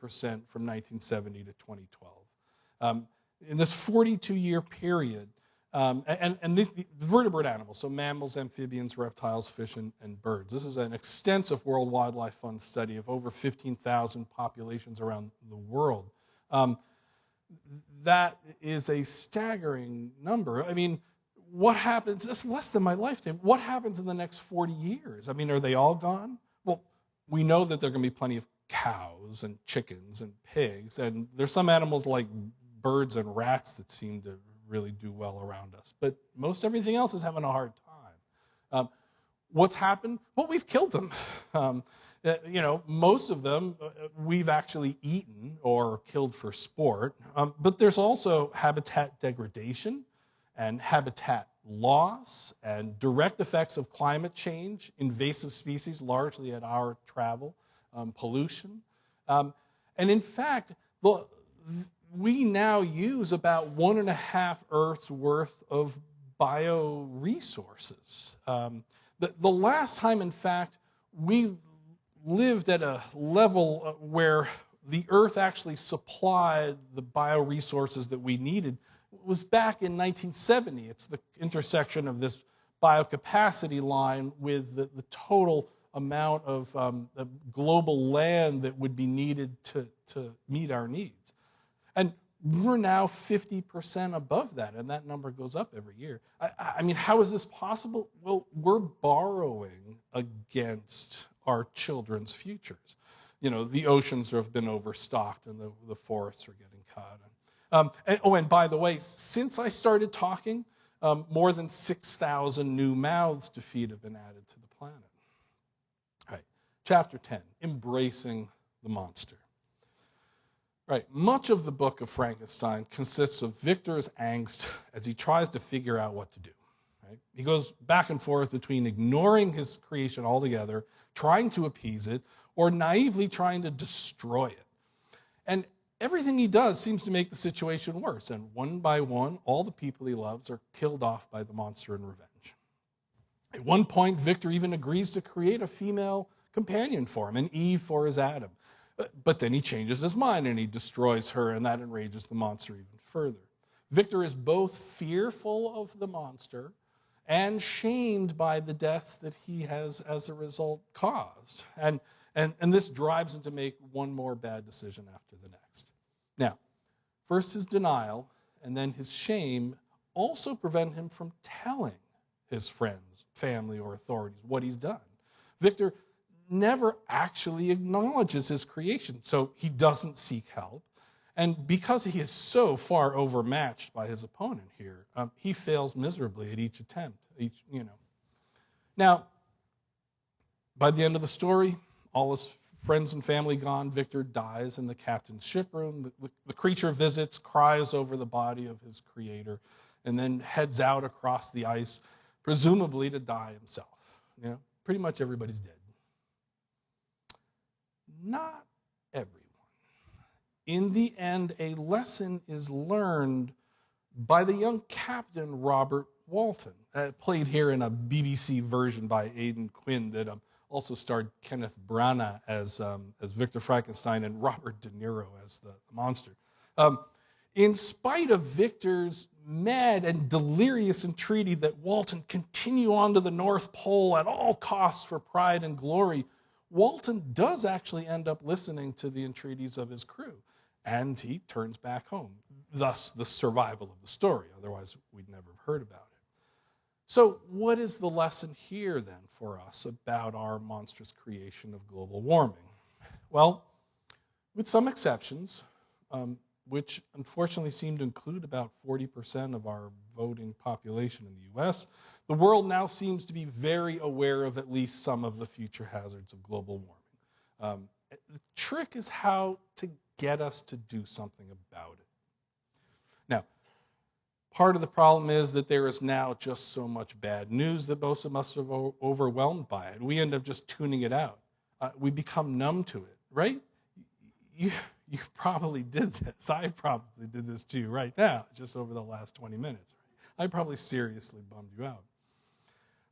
from 1970 to 2012. In this 42-year period, and the vertebrate animals, so mammals, amphibians, reptiles, fish, and birds. This is an extensive World Wildlife Fund study of over 15,000 populations around the world. That is a staggering number. I mean, what happens, that's less than my lifetime, what happens in the next 40 years? I mean, are they all gone? Well, we know that there are going to be plenty of cows and chickens and pigs, and there's some animals like birds and rats that seem to really do well around us. But most everything else is having a hard time. What's happened? Well, we've killed them. Most of them we've actually eaten or killed for sport. But there's also habitat degradation and habitat loss and direct effects of climate change, invasive species, largely at our travel, pollution. And in fact, we now use about 1.5 Earths worth of bioresources. The last time, in fact, we lived at a level where the Earth actually supplied the bioresources that we needed was back in 1970. It's the intersection of this biocapacity line with the total amount of global land that would be needed to meet our needs. And we're now 50% above that, and that number goes up every year. I mean, how is this possible? Well, we're borrowing against our children's futures. The oceans have been overstocked, and the forests are getting cut. And by the way, since I started talking, more than 6,000 new mouths to feed have been added to the planet. All right, chapter 10, embracing the monster. Right, much of the book of Frankenstein consists of Victor's angst as he tries to figure out what to do. Right? He goes back and forth between ignoring his creation altogether, trying to appease it, or naively trying to destroy it. And everything he does seems to make the situation worse. And one by one, all the people he loves are killed off by the monster in revenge. At one point, Victor even agrees to create a female companion for him, an Eve for his Adam. But then he changes his mind and he destroys her, and that enrages the monster even further. Victor is both fearful of the monster and shamed by the deaths that he has, as a result, caused. And this drives him to make one more bad decision after the next. Now, first his denial, and then his shame also prevent him from telling his friends, family, or authorities what he's done. Victor never actually acknowledges his creation, so he doesn't seek help. And because he is so far overmatched by his opponent here, he fails miserably at each attempt. Now, by the end of the story, all his friends and family gone, Victor dies in the captain's ship room. The creature visits, cries over the body of his creator, and then heads out across the ice, presumably to die himself. Pretty much everybody's dead. Not everyone. In the end, a lesson is learned by the young captain, Robert Walton, played here in a BBC version by Aidan Quinn that also starred Kenneth Branagh as Victor Frankenstein and Robert De Niro as the monster. In spite of Victor's mad and delirious entreaty that Walton continue on to the North Pole at all costs for pride and glory, Walton does actually end up listening to the entreaties of his crew, and he turns back home. Thus, the survival of the story. Otherwise, we'd never have heard about it. So what is the lesson here, then, for us about our monstrous creation of global warming? Well, with some exceptions, which unfortunately seem to include about 40% of our voting population in the U.S., the world now seems to be very aware of at least some of the future hazards of global warming. The trick is how to get us to do something about it. Now, part of the problem is that there is now just so much bad news that most of us are overwhelmed by it. We end up just tuning it out. We become numb to it, right? You probably did this. I probably did this too right now, just over the last 20 minutes. I probably seriously bummed you out.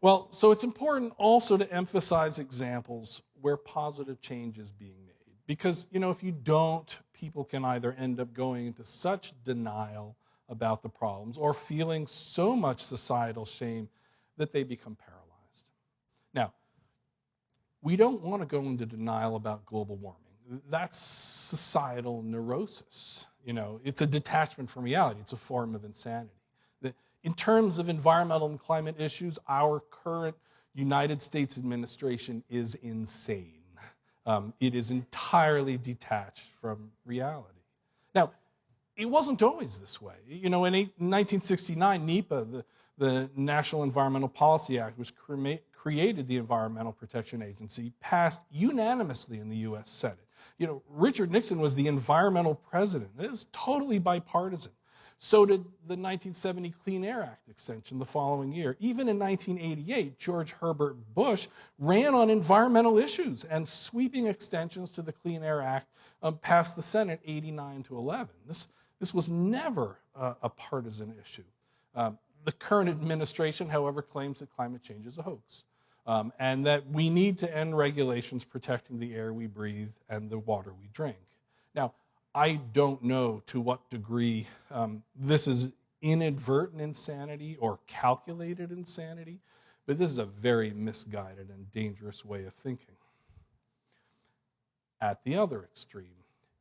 Well, so it's important also to emphasize examples where positive change is being made. Because, if you don't, people can either end up going into such denial about the problems or feeling so much societal shame that they become paralyzed. Now, we don't want to go into denial about global warming. That's societal neurosis. It's a detachment from reality. It's a form of insanity. In terms of environmental and climate issues, our current United States administration is insane. It is entirely detached from reality. Now, it wasn't always this way. In 1969, NEPA, the National Environmental Policy Act, which created the Environmental Protection Agency, passed unanimously in the U.S. Senate. Richard Nixon was the environmental president. It was totally bipartisan. So did the 1970 Clean Air Act extension the following year. Even in 1988, George Herbert Bush ran on environmental issues, and sweeping extensions to the Clean Air Act passed the Senate 89-11. This was never a partisan issue. The current administration, however, claims that climate change is a hoax, and that we need to end regulations protecting the air we breathe and the water we drink. Now, I don't know to what degree this is inadvertent insanity or calculated insanity, but this is a very misguided and dangerous way of thinking. At the other extreme,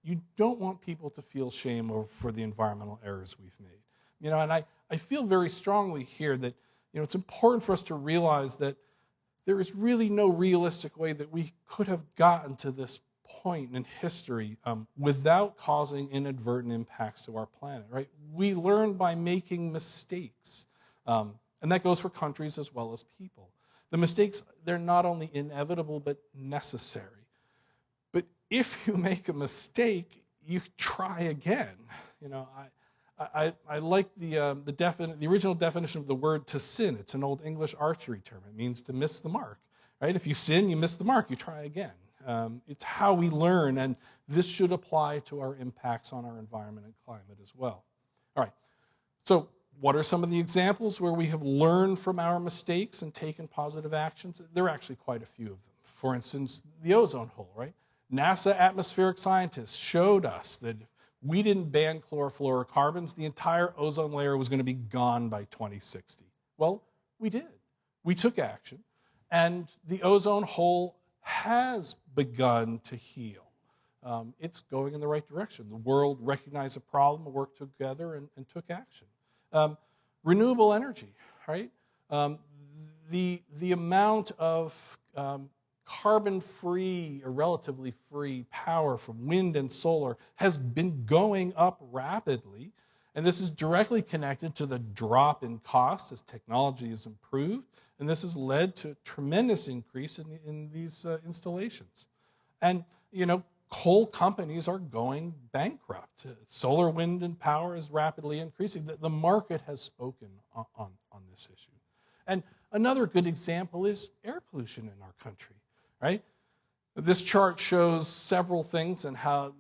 you don't want people to feel shame for the environmental errors we've made. And I feel very strongly here that it's important for us to realize that there is really no realistic way that we could have gotten to this point in history without causing inadvertent impacts to our planet, right? We learn by making mistakes, and that goes for countries as well as people. The mistakes, they're not only inevitable but necessary. But if you make a mistake, you try again. I like the original definition of the word to sin. It's an old English archery term. It means to miss the mark, right? If you sin, you miss the mark. You try again. It's how we learn, and this should apply to our impacts on our environment and climate as well. All right, so what are some of the examples where we have learned from our mistakes and taken positive actions? There are actually quite a few of them. For instance, the ozone hole, right? NASA atmospheric scientists showed us that if we didn't ban chlorofluorocarbons, the entire ozone layer was going to be gone by 2060. Well, we did. We took action, and the ozone hole has begun to heal. it's going in the right direction. The world recognized a problem, worked together, and took action. Renewable energy, right? The amount of carbon-free or relatively free power from wind and solar has been going up rapidly, and this is directly connected to the drop in cost as technology has improved, and this has led to a tremendous increase in these installations. And, coal companies are going bankrupt. Solar, wind, and power is rapidly increasing. The market has spoken on this issue. And another good example is air pollution in our country, right? This chart shows several things and how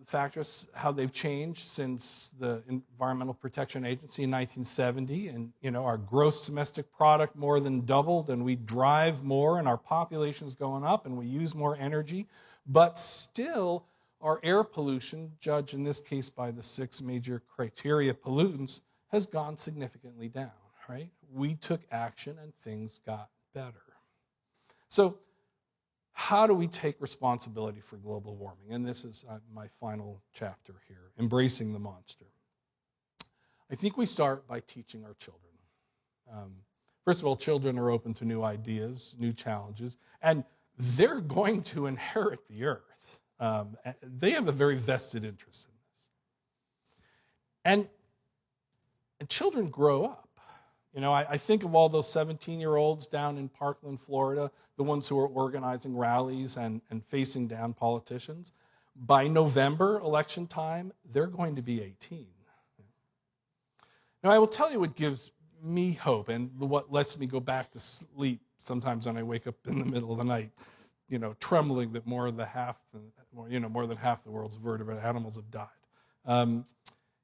they've changed since the Environmental Protection Agency in 1970. And, our gross domestic product more than doubled, and we drive more, and our population's going up, and we use more energy. But still, our air pollution, judged in this case by the 6 major criteria pollutants, has gone significantly down, right? We took action and things got better. So how do we take responsibility for global warming? And this is my final chapter here, Embracing the Monster. I think we start by teaching our children. First of all, children are open to new ideas, new challenges, and they're going to inherit the earth. They have a very vested interest in this. And children grow up. I think of all those 17-year-olds down in Parkland, Florida, the ones who are organizing rallies and facing down politicians. By November, election time, they're going to be 18. Now, I will tell you what gives me hope and what lets me go back to sleep sometimes when I wake up in the middle of the night, trembling that more than half the world's vertebrate animals have died.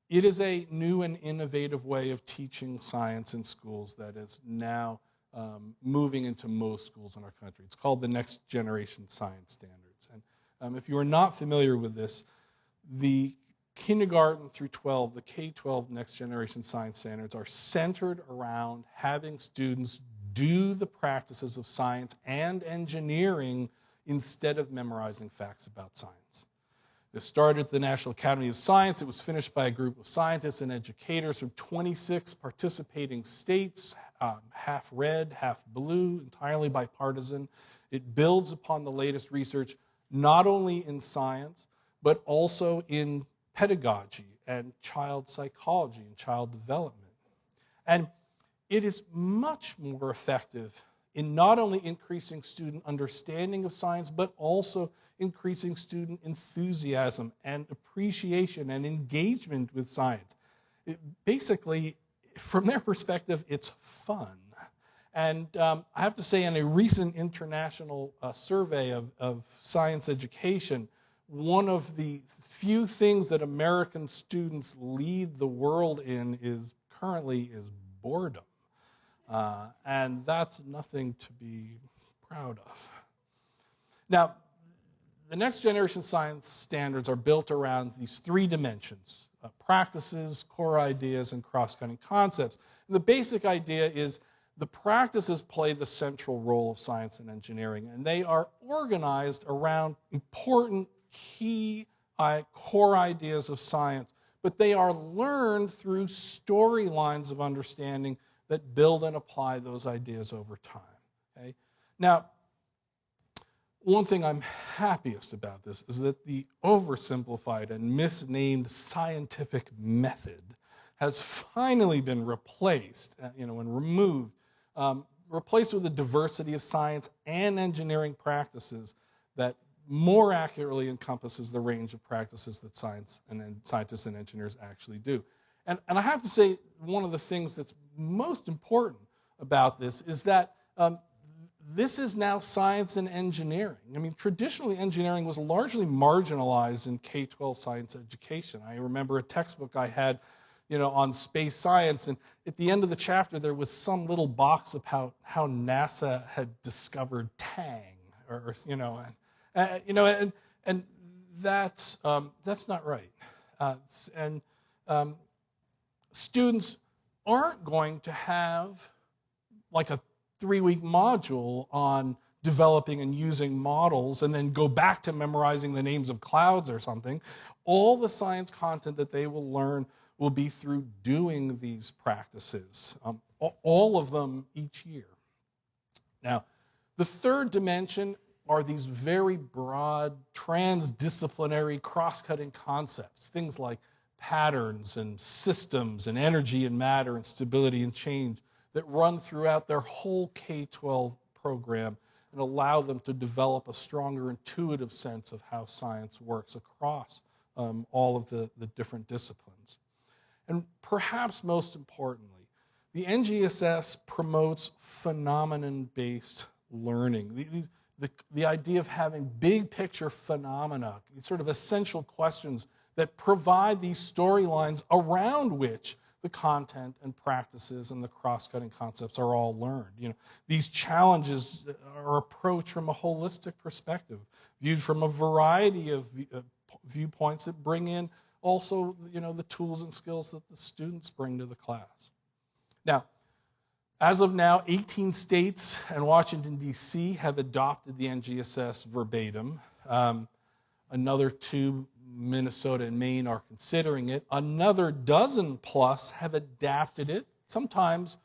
It is a new and innovative way of teaching science in schools that is now moving into most schools in our country. It's called the Next Generation Science Standards. And if you are not familiar with this, the kindergarten through 12, the K-12 Next Generation Science Standards are centered around having students do the practices of science and engineering instead of memorizing facts about science. This started at the National Academy of Science. It was finished by a group of scientists and educators from 26 participating states, half red, half blue, entirely bipartisan. It builds upon the latest research, not only in science, but also in pedagogy and child psychology and child development. And it is much more effective in not only increasing student understanding of science, but also increasing student enthusiasm and appreciation and engagement with science. Basically, from their perspective, it's fun. And I have to say, in a recent international survey of science education, one of the few things that American students lead the world in is boredom. And that's nothing to be proud of. Now, the Next Generation Science Standards are built around these 3 dimensions, practices, core ideas, and cross-cutting concepts. And the basic idea is the practices play the central role of science and engineering, and they are organized around important key core ideas of science, but they are learned through storylines of understanding that build and apply those ideas over time. Okay? Now, one thing I'm happiest about this is that the oversimplified and misnamed scientific method has finally been replaced, and removed, replaced with a diversity of science and engineering practices that more accurately encompasses the range of practices that scientists and engineers actually do. And I have to say, one of the things that's most important about this is that this is now science and engineering. I mean, traditionally, engineering was largely marginalized in K-12 science education. I remember a textbook I had, on space science, and at the end of the chapter, there was some little box about how NASA had discovered Tang, and that's not right. Students aren't going to have like a 3-week module on developing and using models and then go back to memorizing the names of clouds or something. All the science content that they will learn will be through doing these practices, all of them each year. Now, the third dimension are these very broad, transdisciplinary, cross-cutting concepts, things like patterns and systems and energy and matter and stability and change that run throughout their whole K-12 program and allow them to develop a stronger intuitive sense of how science works across all of the different disciplines. And perhaps most importantly, the NGSS promotes phenomenon-based learning. The idea of having big picture phenomena, sort of essential questions that provide these storylines around which the content and practices and the cross-cutting concepts are all learned. These challenges are approached from a holistic perspective, viewed from a variety of viewpoints that bring in also, the tools and skills that the students bring to the class. Now, as of now, 18 states and Washington, D.C. have adopted the NGSS verbatim. Another 2, Minnesota and Maine, are considering it. Another dozen plus have adapted it, sometimes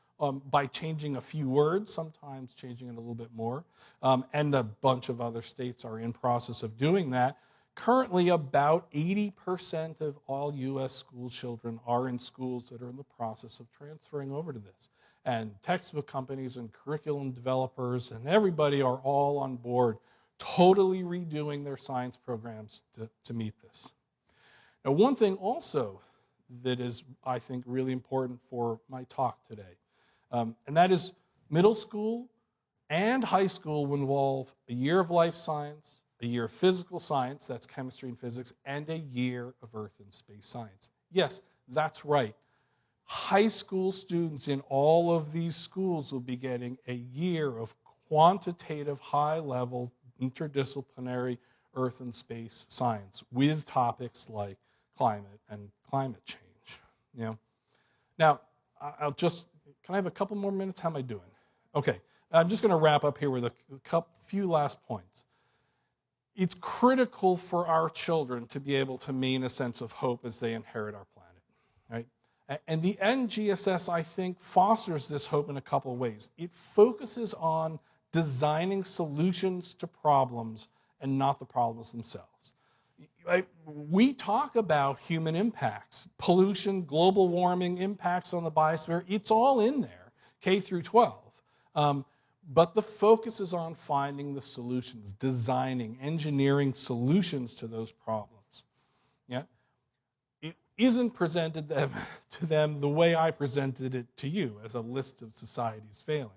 by changing a few words, sometimes changing it a little bit more. And a bunch of other states are in process of doing that. Currently, about 80% of all U.S. school children are in schools that are in the process of transferring over to this. And textbook companies and curriculum developers and everybody are all on board, totally redoing their science programs to meet this. Now, one thing also that is, I think, really important for my talk today, and that is middle school and high school will involve a year of life science, a year of physical science, that's chemistry and physics, and a year of earth and space science. Yes, that's right. High school students in all of these schools will be getting a year of quantitative, high-level, interdisciplinary earth and space science with topics like climate and climate change. Now, can I have a couple more minutes? How am I doing? Okay, I'm just going to wrap up here with a few last points. It's critical for our children to be able to maintain a sense of hope as they inherit our planet, right? And the NGSS, I think, fosters this hope in a couple of ways. It focuses on designing solutions to problems and not the problems themselves. We talk about human impacts, pollution, global warming, impacts on the biosphere. It's all in there, K through 12. But the focus is on finding the solutions, designing, engineering solutions to those problems. Yeah? It isn't presented to them the way I presented it to you, as a list of society's failings.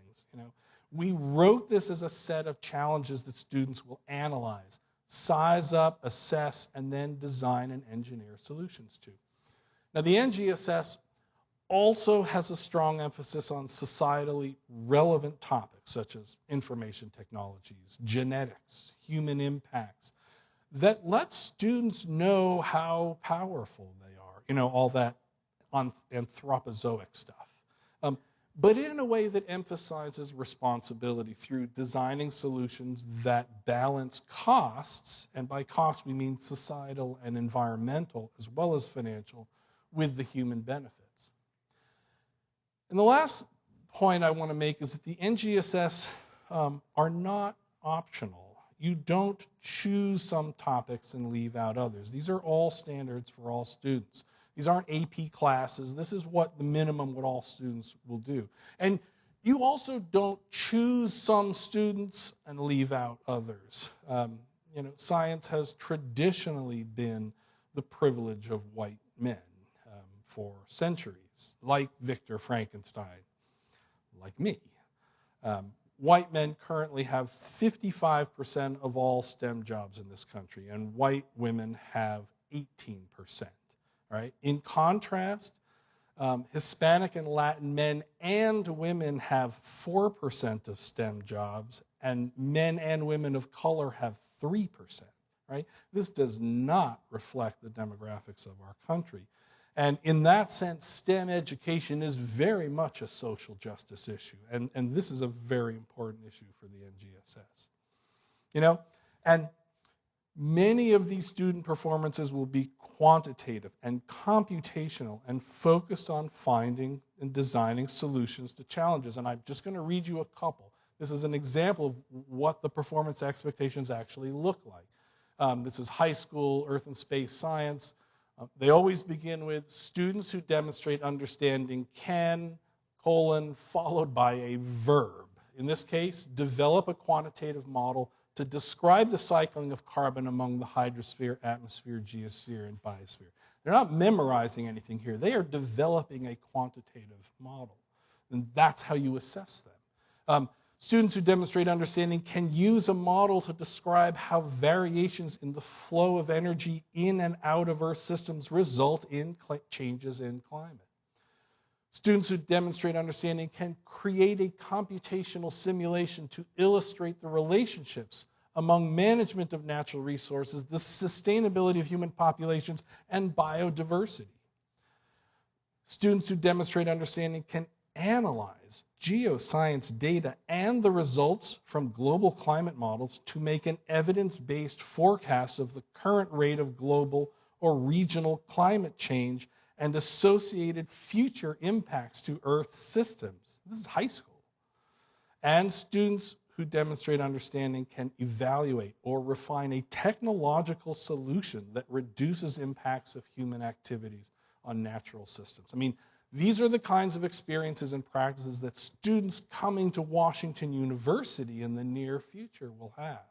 We wrote this as a set of challenges that students will analyze, size up, assess, and then design and engineer solutions to. Now, the NGSS also has a strong emphasis on societally relevant topics such as information technologies, genetics, human impacts, that let students know how powerful they are, all that anthropozoic stuff. But in a way that emphasizes responsibility through designing solutions that balance costs, and by cost we mean societal and environmental as well as financial, with the human benefits. And the last point I want to make is that the NGSS are not optional. You don't choose some topics and leave out others. These are all standards for all students. These aren't AP classes. This is what the minimum what all students will do. And you also don't choose some students and leave out others. Science has traditionally been the privilege of white men for centuries, like Victor Frankenstein, like me. White men currently have 55% of all STEM jobs in this country, and white women have 18%. Right? In contrast, Hispanic and Latin men and women have 4% of STEM jobs, and men and women of color have 3%. Right? This does not reflect the demographics of our country. And in that sense, STEM education is very much a social justice issue. And this is a very important issue for the NGSS. You know, and many of these student performances will be quantitative and computational and focused on finding and designing solutions to challenges. And I'm just going to read you a couple. This is an example of what the performance expectations actually look like. This is high school earth and space science. They always begin with students who demonstrate understanding can, followed by a verb. In this case, develop a quantitative model to describe the cycling of carbon among the hydrosphere, atmosphere, geosphere, and biosphere. They're not memorizing anything here. They are developing a quantitative model. And that's how you assess them. Students who demonstrate understanding can use a model to describe how variations in the flow of energy in and out of Earth systems result in changes in climate. Students who demonstrate understanding can create a computational simulation to illustrate the relationships among management of natural resources, the sustainability of human populations, and biodiversity. Students who demonstrate understanding can analyze geoscience data and the results from global climate models to make an evidence-based forecast of the current rate of global or regional climate change and associated future impacts to Earth systems. This is high school. And students who demonstrate understanding can evaluate or refine a technological solution that reduces impacts of human activities on natural systems. I mean, these are the kinds of experiences and practices that students coming to Washington University in the near future will have.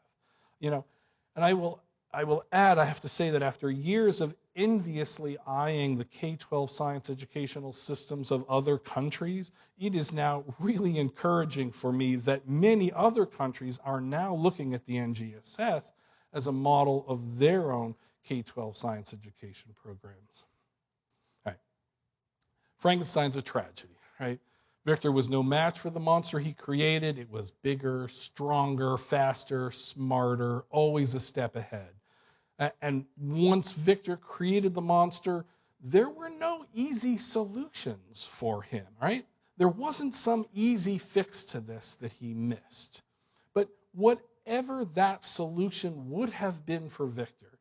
You know, and I will add, I have to say that after years of enviously eyeing the K-12 science educational systems of other countries, it is now really encouraging for me that many other countries are now looking at the NGSS as a model of their own K-12 science education programs. All right. Frankenstein's a tragedy, right? Victor was no match for the monster he created. It was bigger, stronger, faster, smarter, always a step ahead. And once Victor created the monster, there were no easy solutions for him, right? There wasn't some easy fix to this that he missed. But whatever that solution would have been for Victor,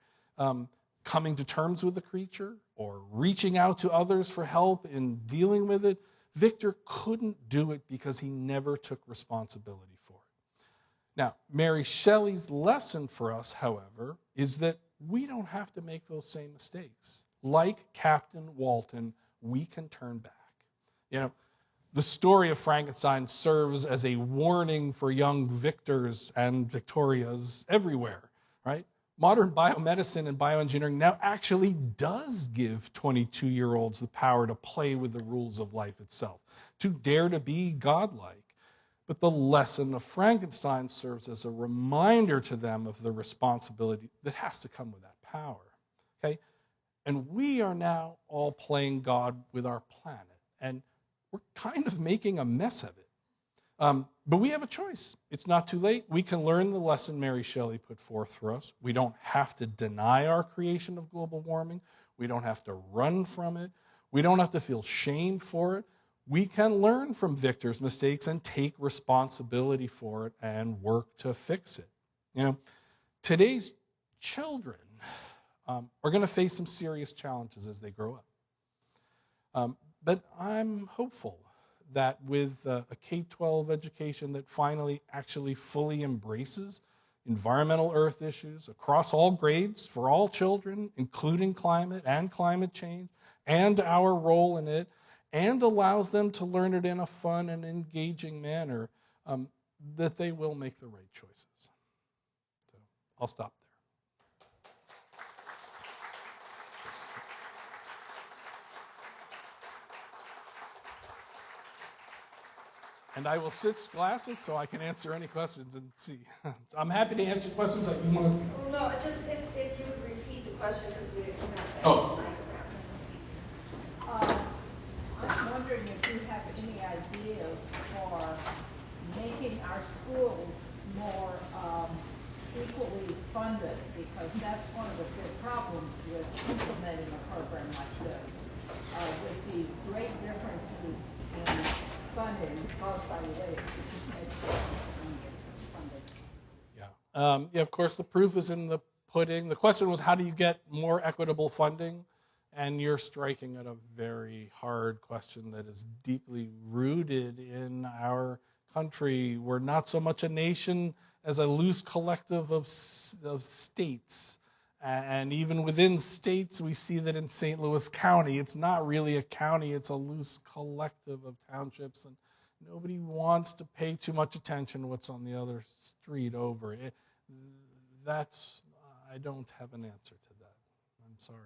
coming to terms with the creature or reaching out to others for help in dealing with it, Victor couldn't do it because he never took responsibility for it. Now, Mary Shelley's lesson for us, however, is that we don't have to make those same mistakes. Like Captain Walton, we can turn back. You know, the story of Frankenstein serves as a warning for young Victors and Victorias everywhere, right? Modern biomedicine and bioengineering now actually does give 22-year-olds the power to play with the rules of life itself, to dare to be godlike. But the lesson of Frankenstein serves as a reminder to them of the responsibility that has to come with that power. Okay? And we are now all playing God with our planet, and we're kind of making a mess of it. But we have a choice. It's not too late. We can learn the lesson Mary Shelley put forth for us. We don't have to deny our creation of global warming. We don't have to run from it. We don't have to feel shame for it. We can learn from Victor's mistakes and take responsibility for it and work to fix it. You know, today's children are going to face some serious challenges as they grow up. But I'm hopeful that with a K-12 education that finally actually fully embraces environmental earth issues across all grades for all children, including climate and climate change, and our role in it, and allows them to learn it in a fun and engaging manner, that they will make the right choices. So I'll stop there. And I will switch glasses so I can answer any questions and see. I'm happy to answer questions that you want to. Well, no, just if you would repeat the question because we didn't have Oh. I'm wondering if you have any ideas for making our schools more equally funded, because that's one of the big problems with implementing a program like this. with the great differences in funding caused by the way it just makes funding. Yeah, of course, the proof is in the pudding. The question was, how do you get more equitable funding? And you're striking at a very hard question that is deeply rooted in our country. We're not so much a nation as a loose collective of states. And even within states, we see that in St. Louis County, it's not really a county, it's a loose collective of townships. And nobody wants to pay too much attention to what's on the other street over. I don't have an answer to that. I'm sorry.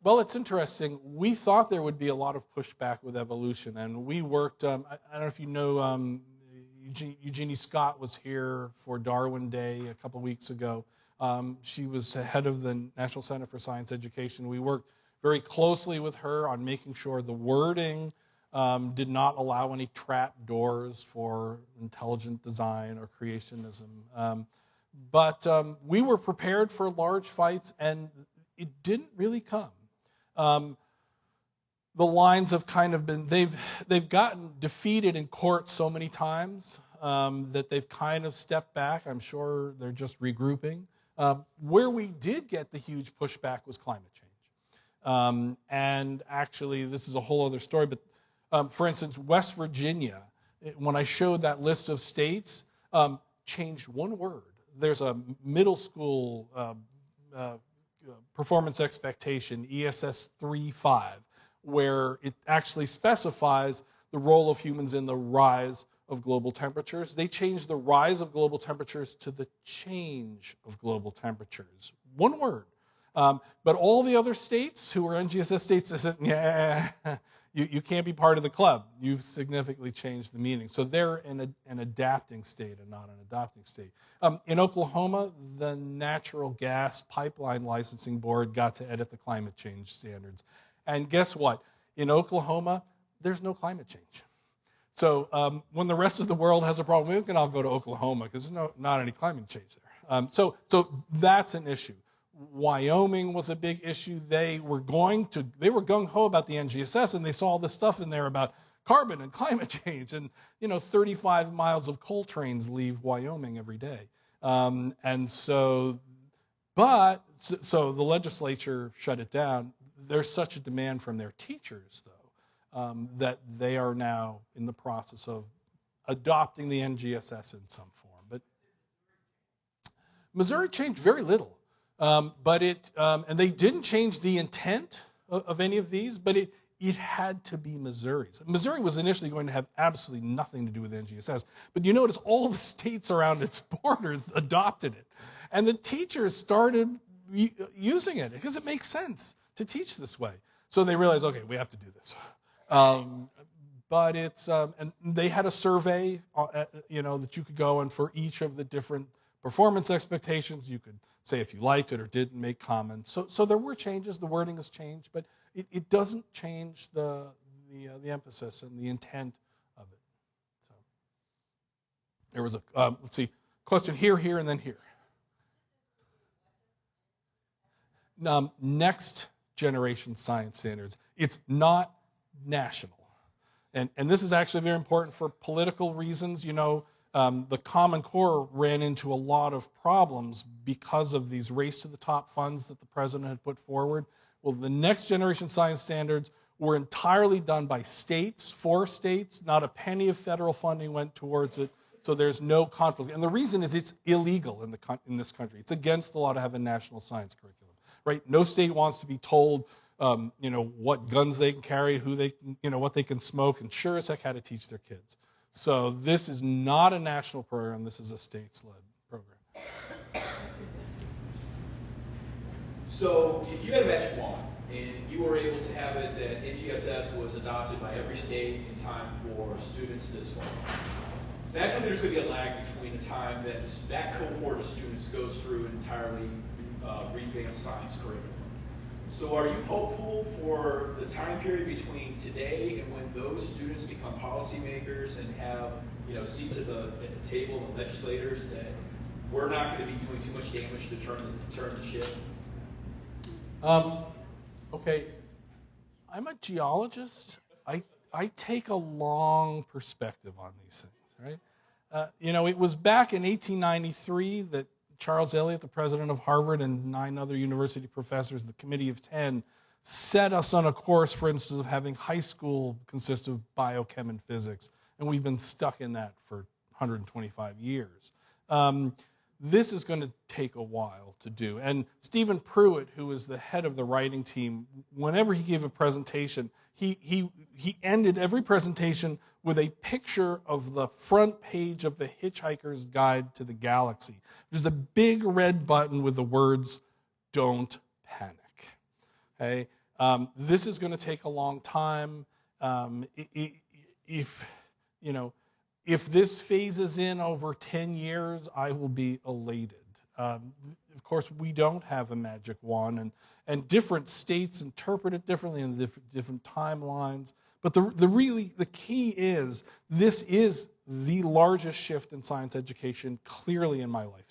Well, it's interesting. We thought there would be a lot of pushback with evolution, and we worked. I don't know if you know, Eugenie Scott was here for Darwin Day a couple weeks ago. She was head of the National Center for Science Education. We worked very closely with her on making sure the wording did not allow any trap doors for intelligent design or creationism. But we were prepared for large fights, and it didn't really come. The lines have kind of been, they've gotten defeated in court so many times that they've kind of stepped back. I'm sure they're just regrouping. Where we did get the huge pushback was climate change. And actually, this is a whole other story, but for instance, West Virginia, when I showed that list of states, changed one word. There's a middle school performance expectation, ESS 3.5, where it actually specifies the role of humans in the rise of global temperatures. They changed the rise of global temperatures to the change of global temperatures. One word. But all the other states who were NGSS states said, yeah, you can't be part of the club. You've significantly changed the meaning. So they're in an adapting state and not an adopting state. In Oklahoma, the Natural Gas Pipeline Licensing Board got to edit the climate change standards. And guess what? In Oklahoma, there's no climate change. So when the rest of the world has a problem, we can all go to Oklahoma because there's not any climate change there. So that's an issue. Wyoming was a big issue. They were gung-ho about the NGSS, and they saw all this stuff in there about carbon and climate change. And 35 miles of coal trains leave Wyoming every day. So the legislature shut it down. There's such a demand from their teachers, though, that they are now in the process of adopting the NGSS in some form. But Missouri changed very little. And they didn't change the intent of any of these, but it had to be Missouri's. Missouri was initially going to have absolutely nothing to do with NGSS, but you notice all the states around its borders adopted it. And the teachers started using it because it makes sense to teach this way. So they realized, okay, we have to do this. But and they had a survey, that you could go, and for each of the different performance expectations, you could say if you liked it or didn't, make comments. So there were changes. The wording has changed, but it doesn't change the emphasis and the intent of it. So there was a question here, and then here. Next generation science standards. It's not national, and this is actually very important for political reasons. The Common Core ran into a lot of problems because of these race to the top funds that the president had put forward. Well, the next generation science standards were entirely done by states, 4 states. Not a penny of federal funding went towards it, so there's no conflict. And the reason is it's illegal in this country. It's against the law to have a national science curriculum, right? No state wants to be told, what guns they can carry, what they can smoke, and sure as heck how to teach their kids. So this is not a national program. This is a states-led program. So if you had a magic wand and you were able to have it that NGSS was adopted by every state in time for students this fall, naturally there's going to be a lag between the time that cohort of students goes through an entirely revamped science curriculum So are you hopeful for the time period between today and when those students become policymakers and have seats at the table and legislators that we're not going to be doing too much damage to turn the ship? Okay, I'm a geologist. I take a long perspective on these things, right? It was back in 1893 that Charles Eliot, the president of Harvard, and 9 other university professors, the Committee of 10, set us on a course, for instance, of having high school consist of biochem and physics, and we've been stuck in that for 125 years. This is going to take a while to do. And Stephen Pruitt, who is the head of the writing team, whenever he gave a presentation, he ended every presentation with a picture of the front page of the Hitchhiker's Guide to the Galaxy. There's a big red button with the words, "Don't panic." Okay? This is going to take a long time. If this phases in over 10 years, I will be elated. Of course, we don't have a magic wand, and different states interpret it differently in different timelines. But the key is, this is the largest shift in science education clearly in my lifetime.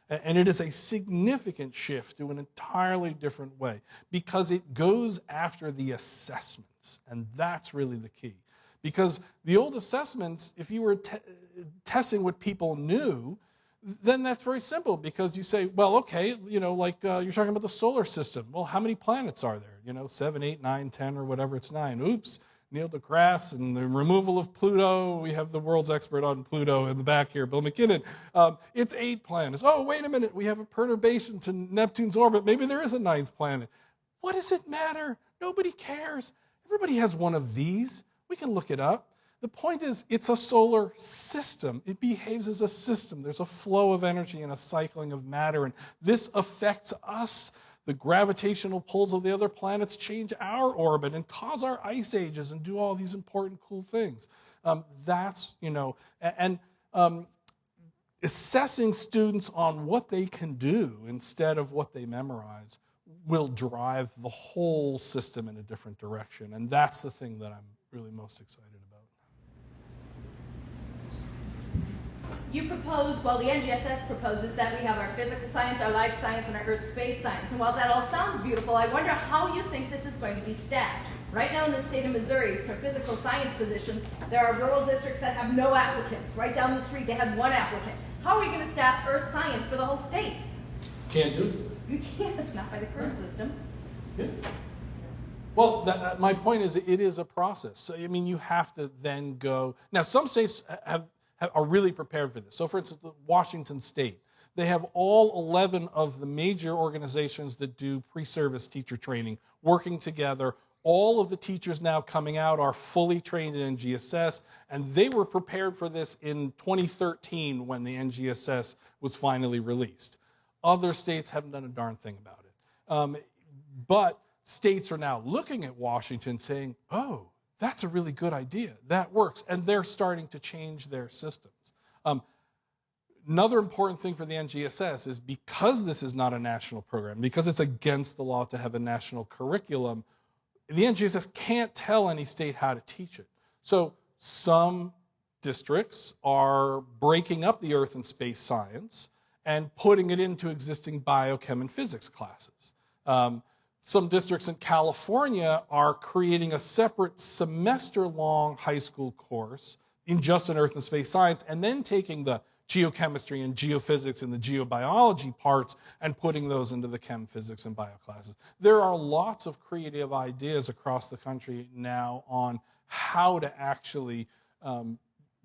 And it is a significant shift to an entirely different way because it goes after the assessments, and that's really the key. Because the old assessments, if you were testing what people knew, then that's very simple because you say, well, okay, you're talking about the solar system. Well, how many planets are there? 7, 8, 9, 10, or whatever, it's 9. Oops, Neil deGrasse and the removal of Pluto. We have the world's expert on Pluto in the back here, Bill McKinnon. It's 8 planets. Oh, wait a minute, we have a perturbation to Neptune's orbit. Maybe there is a 9th planet. What does it matter? Nobody cares. Everybody has one of these. We can look it up. The point is, it's a solar system. It behaves as a system. There's a flow of energy and a cycling of matter, and this affects us. The gravitational pulls of the other planets change our orbit and cause our ice ages and do all these important, cool things. Assessing students on what they can do instead of what they memorize will drive the whole system in a different direction, and that's the thing that I'm really most excited about. You propose, the NGSS proposes that we have our physical science, our life science, and our earth space science. And while that all sounds beautiful, I wonder how you think this is going to be staffed. Right now in the state of Missouri, for physical science positions, there are rural districts that have no applicants. Right down the street, they have 1 applicant. How are you going to staff earth science for the whole state? Can't do it. You can't. It's not by the current system. Yeah. Well, my point is, it is a process. So, you have to then go. Now, some states are really prepared for this. So, for instance, Washington State, they have all 11 of the major organizations that do pre-service teacher training working together. All of the teachers now coming out are fully trained in NGSS, and they were prepared for this in 2013 when the NGSS was finally released. Other states haven't done a darn thing about it. But states are now looking at Washington saying, oh, that's a really good idea. That works. And they're starting to change their systems. Another important thing for the NGSS is because this is not a national program, because it's against the law to have a national curriculum, the NGSS can't tell any state how to teach it. So some districts are breaking up the earth and space science and putting it into existing biochem and physics classes. Some districts in California are creating a separate semester-long high school course in just an earth and space science, and then taking the geochemistry and geophysics and the geobiology parts and putting those into the chem, physics, and bio classes. There are lots of creative ideas across the country now on how to actually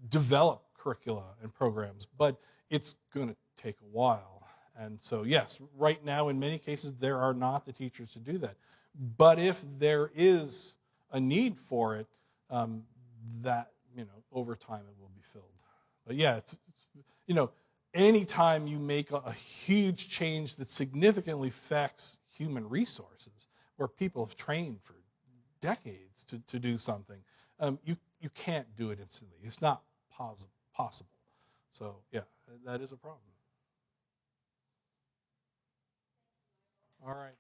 develop curricula and programs, but it's going to take a while. And so, yes, right now, in many cases, there are not the teachers to do that. But if there is a need for it, that, over time it will be filled. But yeah, anytime you make a huge change that significantly affects human resources, where people have trained for decades to do something, you can't do it instantly. It's not possible. So, yeah, that is a problem. All right.